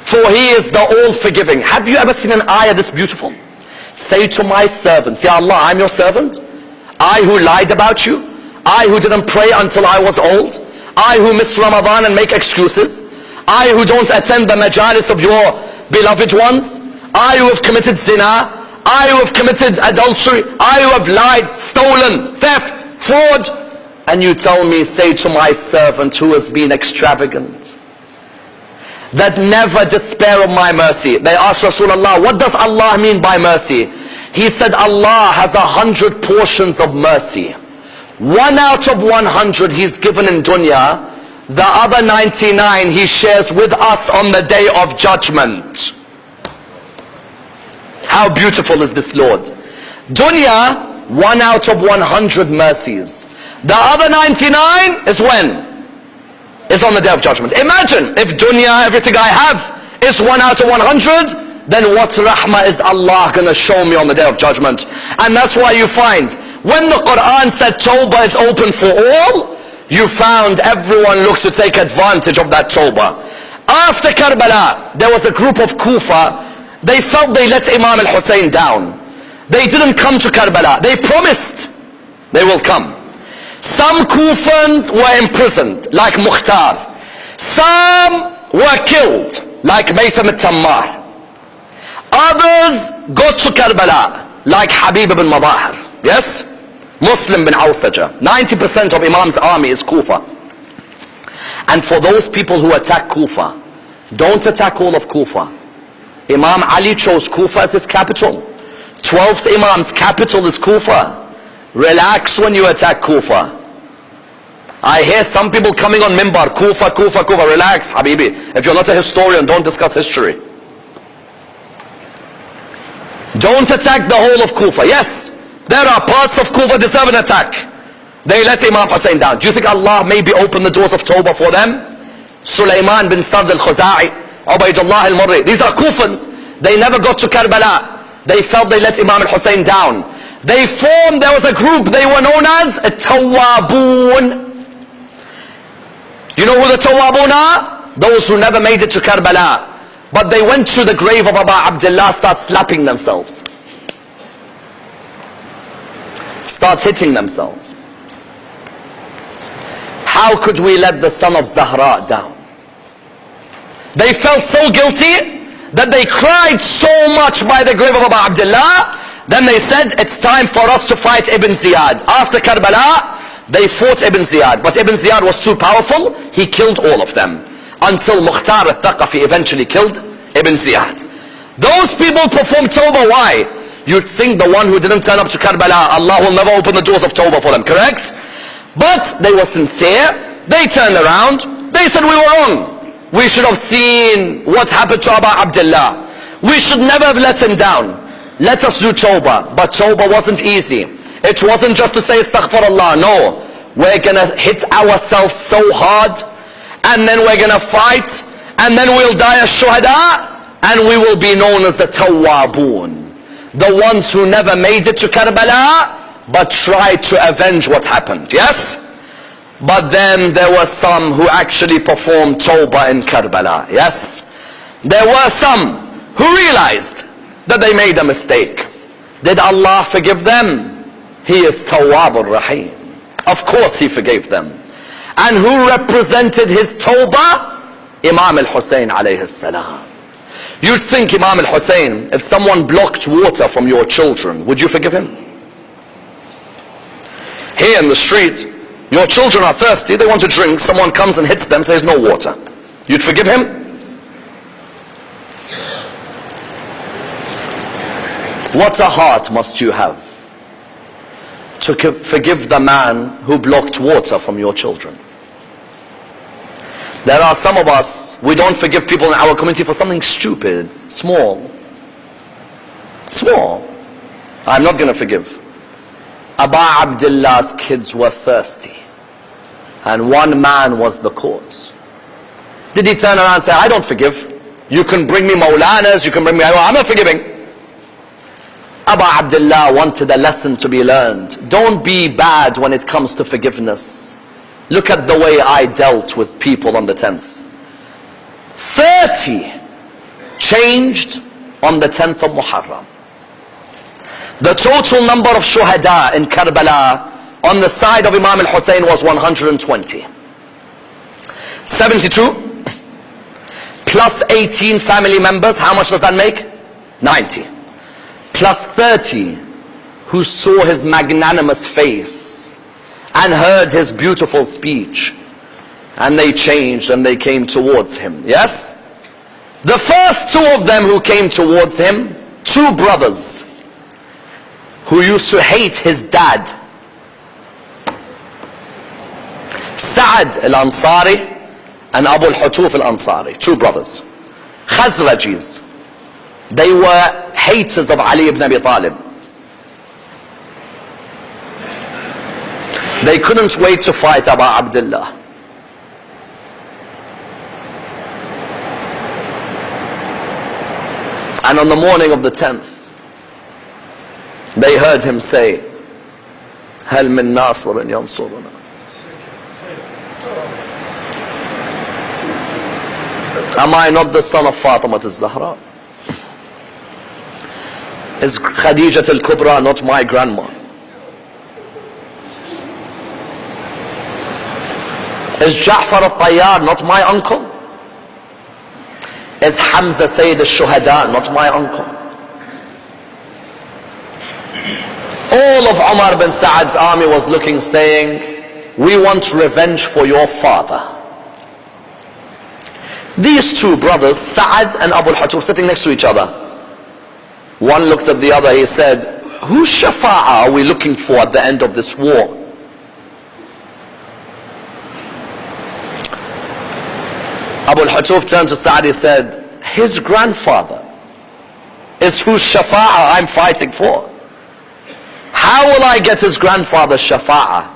For He is the all-forgiving. Have you ever seen an ayah this beautiful? Say to my servants, Ya Allah, I'm your servant. I who lied about you. I who didn't pray until I was old. I who miss Ramadan and make excuses. I who don't attend the majalis of your beloved ones. I who have committed zina. I who have committed adultery. I who have lied, stolen, theft, fraud. And you tell me, say to my servant who has been extravagant, that never despair of my mercy. They asked Rasulullah, what does Allah mean by mercy? He said, Allah has 100 portions of mercy. 1 out of 100 He's given in dunya. The other 99 He shares with us on the day of judgment. How beautiful is this Lord? Dunya, 1 out of 100 mercies. The other 99 is when? Is on the day of judgment. Imagine if dunya, everything I have, is 1 out of 100, then what rahmah is Allah going to show me on the day of judgment? And that's why you find, when the Quran said tawbah is open for all, you found everyone looked to take advantage of that tawbah. After Karbala, there was a group of Kufa. They felt they let Imam al-Hussein down. They didn't come to Karbala. They promised they will come. Some Kufans were imprisoned, like Mukhtar. Some were killed, like Maytham al-Tammar. Others got to Karbala, like Habib ibn Madahir. Yes? Muslim bin Awsaja. 90% of Imam's army is Kufa. And for those people who attack Kufa, don't attack all of Kufa. Imam Ali chose Kufa as his capital. 12th Imam's capital is Kufa. Relax when you attack Kufa. I hear some people coming on Mimbar, Kufa, Kufa, Kufa. Relax, Habibi. If you're not a historian, don't discuss history. Don't attack the whole of Kufa. Yes, there are parts of Kufa deserve an attack. They let Imam Hussein down. Do you think Allah maybe open the doors of Tawbah for them? Sulaiman bin Sard al-Khuza'i, Ubaydullah al-Murri. These are Kufans. They never got to Karbala. They felt they let Imam al-Hussein down. They formed, there was a group, they were known as Tawwabun. You know who the Tawwabun are? Those who never made it to Karbala. But they went to the grave of Abu Abdullah, start slapping themselves. Start hitting themselves. How could we let the son of Zahra down? They felt so guilty that they cried so much by the grave of Abu Abdullah. Then they said, it's time for us to fight Ibn Ziyad. After Karbala, they fought Ibn Ziyad. But Ibn Ziyad was too powerful. He killed all of them. Until Mukhtar al-Thaqafi eventually killed Ibn Ziyad. Those people performed Tawbah. Why? You'd think the one who didn't turn up to Karbala, Allah will never open the doors of Tawbah for them, correct? But they were sincere. They turned around. They said, we were wrong. We should have seen what happened to Abu Abdullah. We should never have let him down. Let us do Tawbah. But Tawbah wasn't easy. It wasn't just to say Astaghfirullah. No. We're going to hit ourselves so hard. And then we're going to fight. And then we'll die as shuhada. And we will be known as the Tawwabun. The ones who never made it to Karbala, but tried to avenge what happened. Yes? But then there were some who actually performed Tawbah in Karbala. Yes? There were some who realized that they made a mistake. Did Allah forgive them? He is Tawwab al-Rahim. Of course He forgave them. And who represented His Tawbah? Imam al-Hussein alayhi salam. You'd think Imam al-Hussein, if someone blocked water from your children, would you forgive him? Here in the street, your children are thirsty, they want to drink, someone comes and hits them, says no water. You'd forgive him? What a heart must you have to forgive the man who blocked water from your children. There are some of us, we don't forgive people in our community for something stupid, small. Small. I'm not going to forgive. Abu Abdullah's kids were thirsty. And one man was the cause. Did he turn around and say, I don't forgive. You can bring me Maulanas, you can bring me, I'm not forgiving. Abu Abdullah wanted a lesson to be learned. Don't be bad when it comes to forgiveness. Look at the way I dealt with people on the 10th. 30 changed on the 10th of Muharram. The total number of shuhada in Karbala on the side of Imam al-Hussein was 120. 72 plus 18 family members, how much does that make? 90. Plus 30 who saw his magnanimous face and heard his beautiful speech, and they changed and they came towards him. Yes? The first two of them who came towards him, two brothers who used to hate his dad, Sa'ad al-Ansari and Abu al-Hutuf al-Ansari, two brothers, Khazrajis. They were haters of Ali ibn Abi Talib. They couldn't wait to fight Abu Abdullah. And on the morning of the 10th, they heard him say, هل من ناصر ينصرنا. Am I not the son of Fatima al-Zahra? Is Khadija al-Kubra not my grandma? Is Ja'far al-Tayyar not my uncle? Is Hamza Sayyid al-Shuhada not my uncle? All of Umar bin Sa'ad's army was looking, saying, we want revenge for your father. These two brothers, Sa'ad and Abu al-Hajj, sitting next to each other. One looked at the other, he said, whose shafa'ah are we looking for at the end of this war? Abu al-Hajj turned to Sa'ad, he said, his grandfather is whose shafa'ah I'm fighting for. How will I get his grandfather's shafa'ah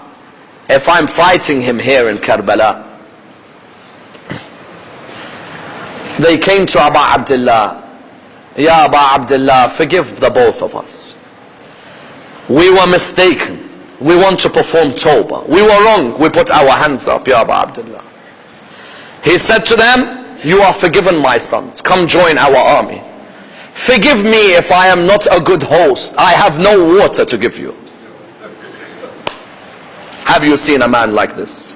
if I'm fighting him here in Karbala? They came to Abu Abdullah. Ya Abu Abdullah, forgive the both of us. We were mistaken. We want to perform tawbah. We were wrong. We put our hands up, Ya Abu Abdullah. He said to them, you are forgiven, my sons. Come join our army. Forgive me if I am not a good host. I have no water to give you. Have you seen a man like this?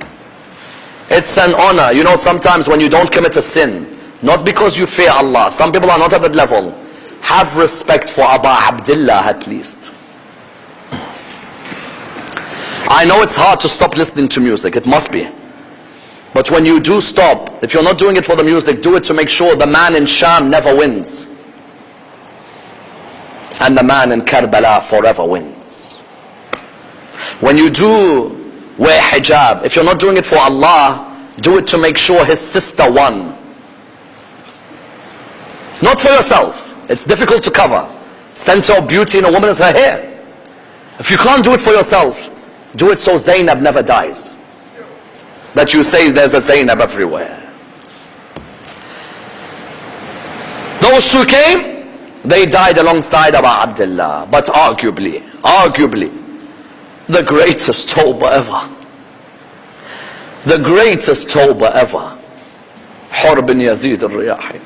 It's an honor. You know, sometimes when you don't commit a sin, not because you fear Allah, some people are not at that level, have respect for Abu Abdullah at least. I know it's hard to stop listening to music, it must be. But when you do stop, if you're not doing it for the music, do it to make sure the man in Sham never wins. And the man in Karbala forever wins. When you do wear hijab, if you're not doing it for Allah, do it to make sure his sister won. Not for yourself. It's difficult to cover. Center of beauty in a woman is her hair. If you can't do it for yourself, do it so Zainab never dies. That you say there's a Zainab everywhere. Those two came, they died alongside Abu Abdullah. But arguably, the greatest tawbah ever. The greatest tawbah ever. Hur bin Yazid al-Riyahi.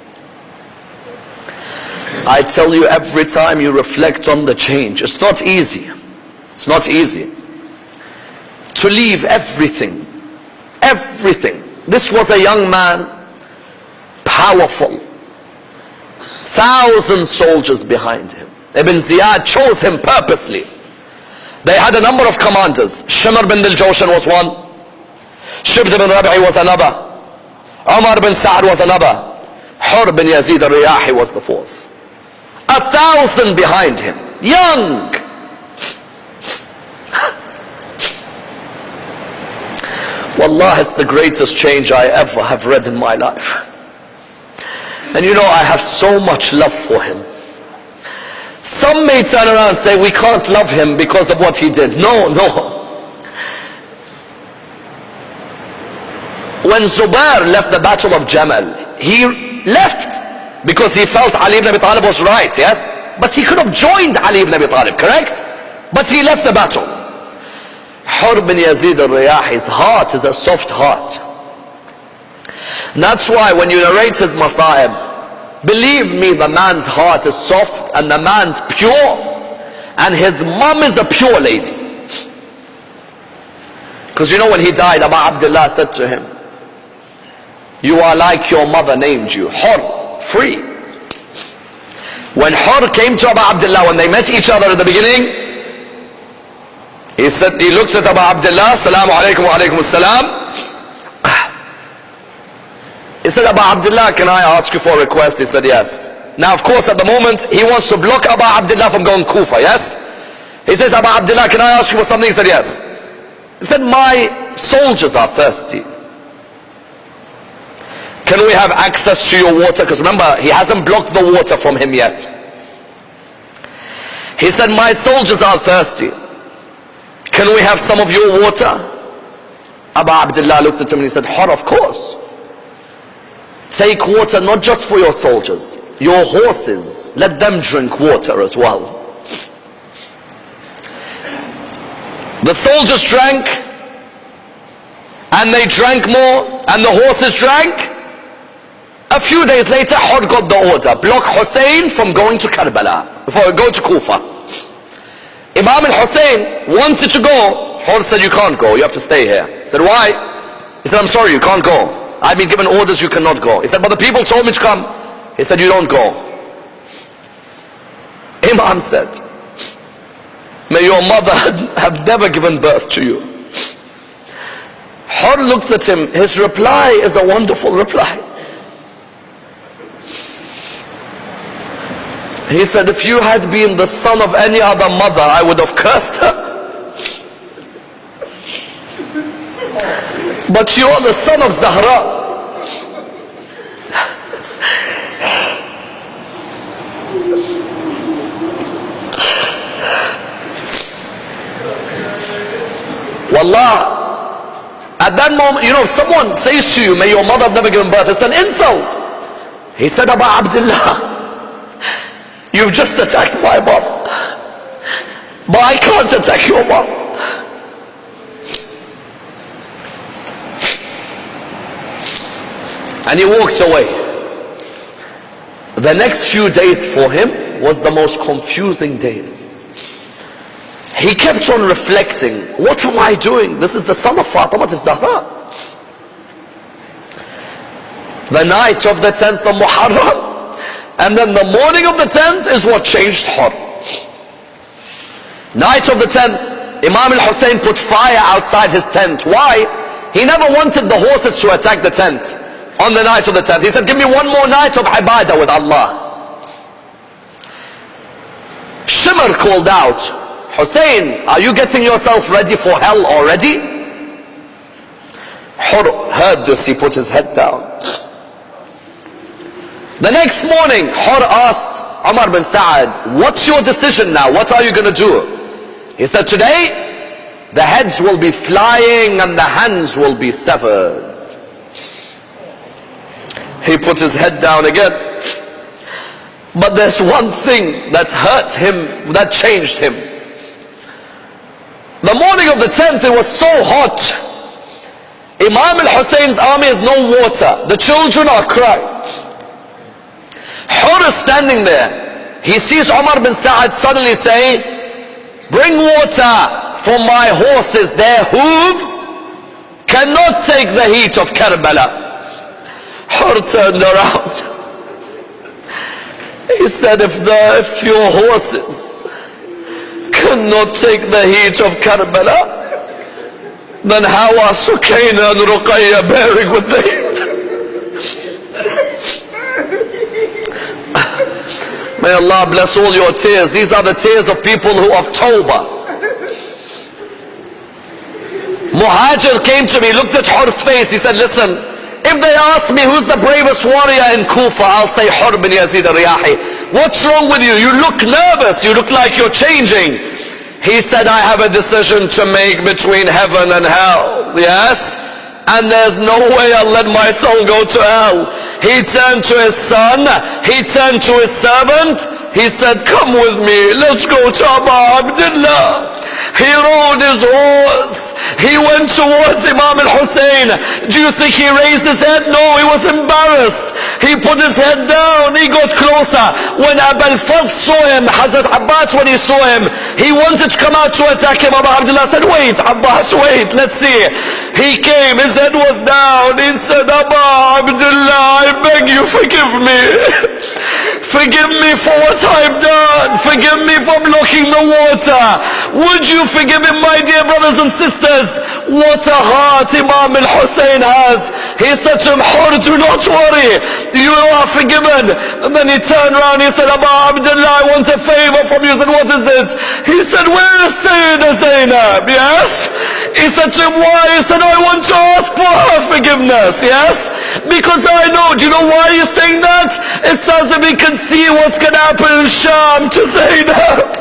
I tell you, every time you reflect on the change, it's not easy. It's not easy. To leave everything. Everything. This was a young man, powerful. 1,000 soldiers behind him. Ibn Ziyad chose him purposely. They had a number of commanders. Shimr bin al-Jawshan was one. Shibd bin Rabi'i was another. Umar bin Sa'ad was another. Hur bin Yazid al-Riyahi was the fourth. 1,000 behind him. Young. Wallah, it's the greatest change I ever have read in my life. And you know, I have so much love for him. Some may turn around and say, we can't love him because of what he did. No. When Zubair left the battle of Jamal, he left because he felt Ali ibn Abi Talib was right, yes? But he could have joined Ali ibn Abi Talib, correct? But he left the battle. Hur bin Yazid al-Riyahi's heart is a soft heart. That's why when you narrate his masa'ib, believe me, the man's heart is soft and the man's pure, and his mom is a pure lady. Because you know, when he died, Abu Abdullah said to him, you are like your mother named you, Hur, free. When Hur came to Abu Abdullah, when they met each other at the beginning, he said, he looked at Abu Abdullah, Assalamu alaikum wa alaikum assalam. He said, Abu Abdullah, can I ask you for a request? He said, yes. Now, of course, at the moment, he wants to block Abu Abdullah from going Kufa, yes? He says, Abu Abdullah, can I ask you for something? He said, yes. He said, my soldiers are thirsty. Can we have access to your water? Because remember, he hasn't blocked the water from him yet. He said, my soldiers are thirsty. Can we have some of your water? Abu Abdullah looked at him and he said, Hur, of course. Take water not just for your soldiers, your horses, let them drink water as well. The soldiers drank, and they drank more, and the horses drank. A A few days later, Hur got the order, block Hussein from going to Karbala, go to Kufa. Imam al-Hussein wanted to go. Hur said, you can't go, you have to stay here. He said, why? He said, I'm sorry, you can't go. I've been given orders, you cannot go. He said, but the people told me to come. He said, you don't go. Imam said, may your mother have never given birth to you. Hur looked at him. His reply is a wonderful reply. He said, if you had been the son of any other mother, I would have cursed her. But you are the son of Zahra. Wallah, at that moment, if someone says to you, may your mother have never given birth, it's an insult. He said, Aba Abdullah, you've just attacked my mom, but I can't attack your mom. And he walked away. The next few days for him was the most confusing days. He kept on reflecting, what am I doing? This is the son of Fatima al-Zahra. The night of the 10th of Muharram, and then the morning of the 10th is what changed Hur. Night of the 10th, Imam al-Hussein put fire outside his tent. Why? He never wanted the horses to attack the tent on the night of the 10th. He said, give me one more night of ibadah with Allah. Shimr called out, Hussein, are you getting yourself ready for hell already? Hur heard this, he put his head down. The next morning, Hur asked Ammar bin Sa'ad, what's your decision now? What are you going to do? He said, today, the heads will be flying and the hands will be severed. He put his head down again. But there's one thing that's hurt him, that changed him. The morning of the 10th, it was so hot. Imam al-Hussein's army has no water. The children are crying. Hur is standing there. He sees Umar bin Sa'ad suddenly say, bring water for my horses. Their hooves cannot take the heat of Karbala. Hur turned around. He said, if your horses cannot take the heat of Karbala, then how are Sukaina and Ruqayya bearing with the heat? May Allah bless all your tears. These are the tears of people who have tawbah. Muhajir came to me, looked at Hur's face. He said, listen, if they ask me who's the bravest warrior in Kufa, I'll say Hur bin Yazid al-Riyahi. What's wrong with you? You look nervous. You look like you're changing. He said, I have a decision to make between heaven and hell. Yes? And there's no way I'll let my soul go to hell. He turned to his son. He turned to his servant. He said, come with me. Let's go to Abu Abdullah. He rode his horse. He went towards Imam al-Hussein. Do you think he raised his head? No, he was embarrassed. He put his head down. He got closer. When Abu al-Fadl saw him, Hazrat Abbas, when he saw him, he wanted to come out to attack him. Abu Abdullah said, wait, Abbas, wait, let's see. He came, his head was down. He said, Abu Abdullah, I beg you, forgive me. Forgive me for what I've done. Forgive me for blocking the water. Would you forgive him, my dear brothers and sisters? What a heart Imam al-Hussein has. He said to him, Hur, do not worry. You are forgiven. And then he turned around, he said, Abu Abdullah, I want a favor from you. He said, what is it? He said, where is Sayyidah Zainab? Yes? He said to him, why? He said, I want to ask for her forgiveness. Yes? Because I know. Do you know why he's saying that? It's as if he can see what's going to happen in Sham to Zainab.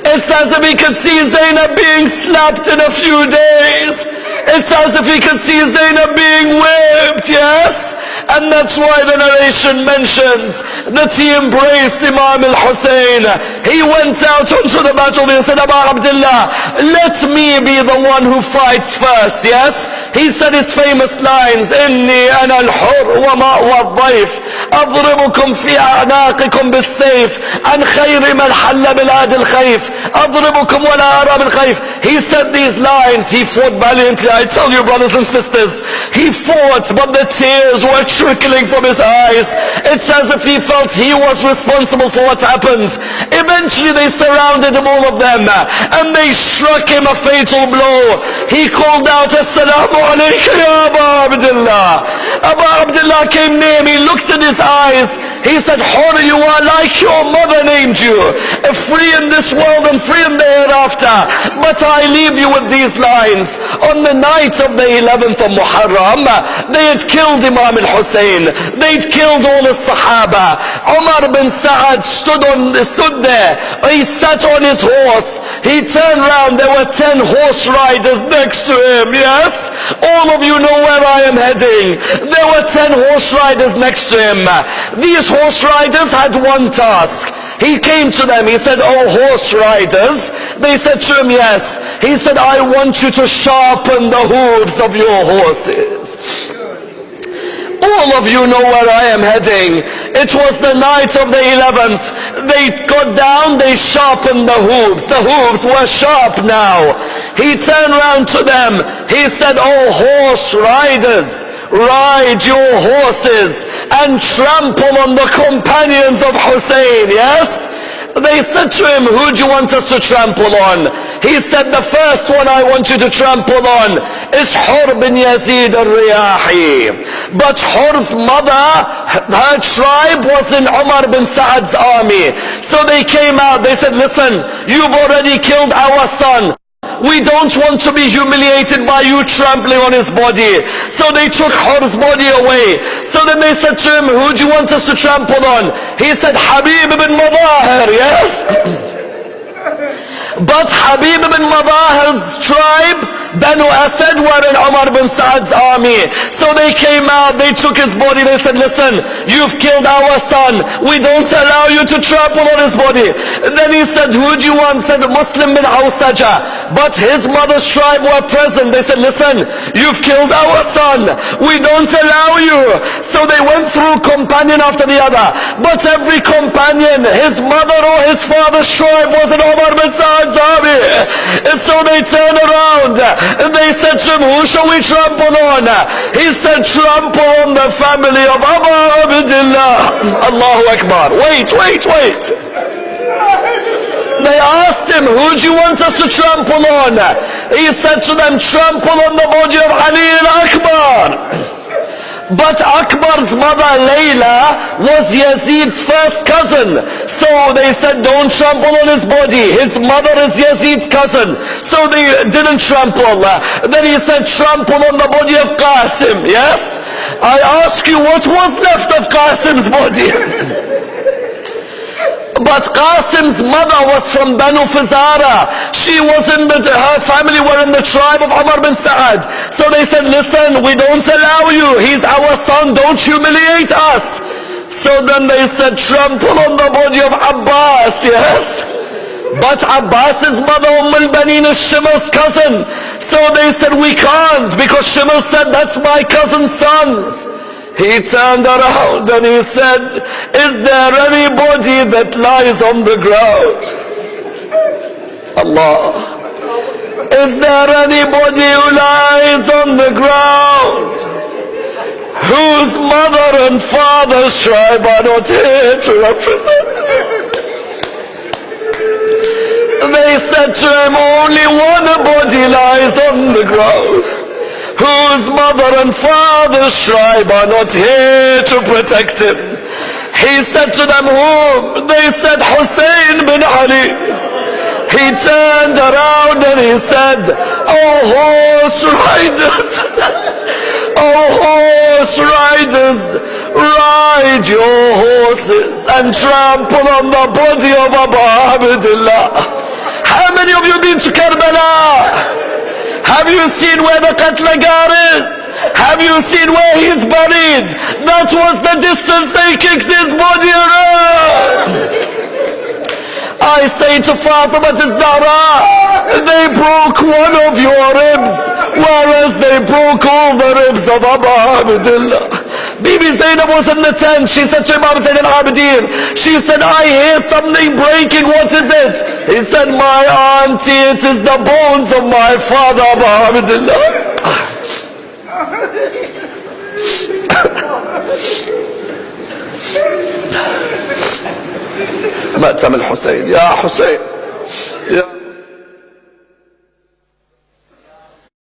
It's as if he can see Zainab being slapped in a few days. It's as if he can see Zainab being whipped, yes? And that's why the narration mentions that he embraced Imam al-Hussein. He went out onto the battlefield and said, Abu Abdullah, let me be the one who fights first, yes? He said his famous lines, إني أنا الحر ومأوى الضيف أضربكم في أعناقكم بالسيف عن خير من حل بلاد الخيف أضربكم ولا أرى من خيف. He said these lines, he fought valiantly. I tell you, brothers and sisters, he fought, but the tears were trickling from his eyes. It's as if he felt he was responsible for what happened. Eventually they surrounded him, all of them, and they struck him a fatal blow. He called out, Assalamu alayka ya Abu Abdullah. Abu Abdullah came near me, looked in his eyes. He said, Hur, you are like your mother named you, free in this world and free in the hereafter. But I leave you with these lines. On the night of the 11th of Muharram, they had killed Imam al-Hussein. They'd killed all the Sahaba. Umar bin Sa'ad stood there. He sat on his horse. He turned round. There were 10 horse riders next to him. Yes? All of you know where I am heading. There were 10 horse riders next to him. These horse riders had one task. He came to them. He said, oh, horse riders. They said to him, yes. He said, I want you to sharpen the hooves of your horses. All of you know where I am heading. It was the night of the 11th. They got down, they sharpened the hooves. The hooves were sharp now. He turned round to them. He said, oh, horse riders, ride your horses and trample on the companions of Hussein, yes? They said to him, who do you want us to trample on? He said, the first one I want you to trample on is Hur bin Yazid al-Riyahi. But Hur's mother, her tribe was in Umar bin Sa'ad's army. So they came out, they said, listen, you've already killed our son. We don't want to be humiliated by you trampling on his body. So they took Hur's body away. So then they said to him, who do you want us to trample on? He said, Habib ibn Madahir, yes? But Habib ibn Madahir's tribe, Banu Asad, were in Umar bin Sa'ad's army. So they came out, they took his body, they said, listen, you've killed our son. We don't allow you to trample on his body. Then he said, who do you want? Said Muslim bin Awsaja. But his mother's tribe were present. They said, listen, you've killed our son. We don't allow you. So they went through companion after the other. But every companion, his mother or his father's tribe was in Umar bin Sa'ad's army. And so they turned around and they said to him, who shall we trample on? He said, trample on the family of Abu Abdullah. Allahu Akbar. Wait. They asked him, who do you want us to trample on? He said to them, trample on the body of Ali al-Akbar. But Akbar's mother Layla was Yazid's first cousin. So they said, don't trample on his body. His mother is Yazid's cousin. So they didn't trample. Then he said, trample on the body of Qasim. Yes? I ask you, what was left of Qasim's body? But Qasim's mother was from Banu Fazara. She was her family were in the tribe of Umar bin Sa'ad. So they said, listen, we don't allow you. He's our son. Don't humiliate us. So then they said, trample on the body of Abbas, yes? But Abbas's mother, al-Banin, is Shimal's cousin. So they said, we can't, because Shimal said, that's my cousin's sons. He turned around and he said, is there anybody that lies on the ground? Allah. Is there anybody who lies on the ground, whose mother and father's tribe are not here to represent him? They said to him, only one body lies on the ground, whose mother and father's tribe are not here to protect him. He said to them, whom? They said, Hussein bin Ali. He turned around and he said, oh horse riders, oh horse riders, ride your horses and trample on the body of Abu Abdullah. How many of you been to Karbala? Have you seen where the Qatlagar is? Have you seen where he's buried? That was the distance they kicked his body around. I say to Fatima al-Zahra, they broke one of your ribs, whereas they broke all the ribs of Abu Abdullah. Bibi Zainab was in the tent. She said to Imam Zain al-Abidin, she said, I hear something breaking. What is it? He said, my auntie, it is the bones of my father Abu Abdullah. مأتم الحسين يا حسين يا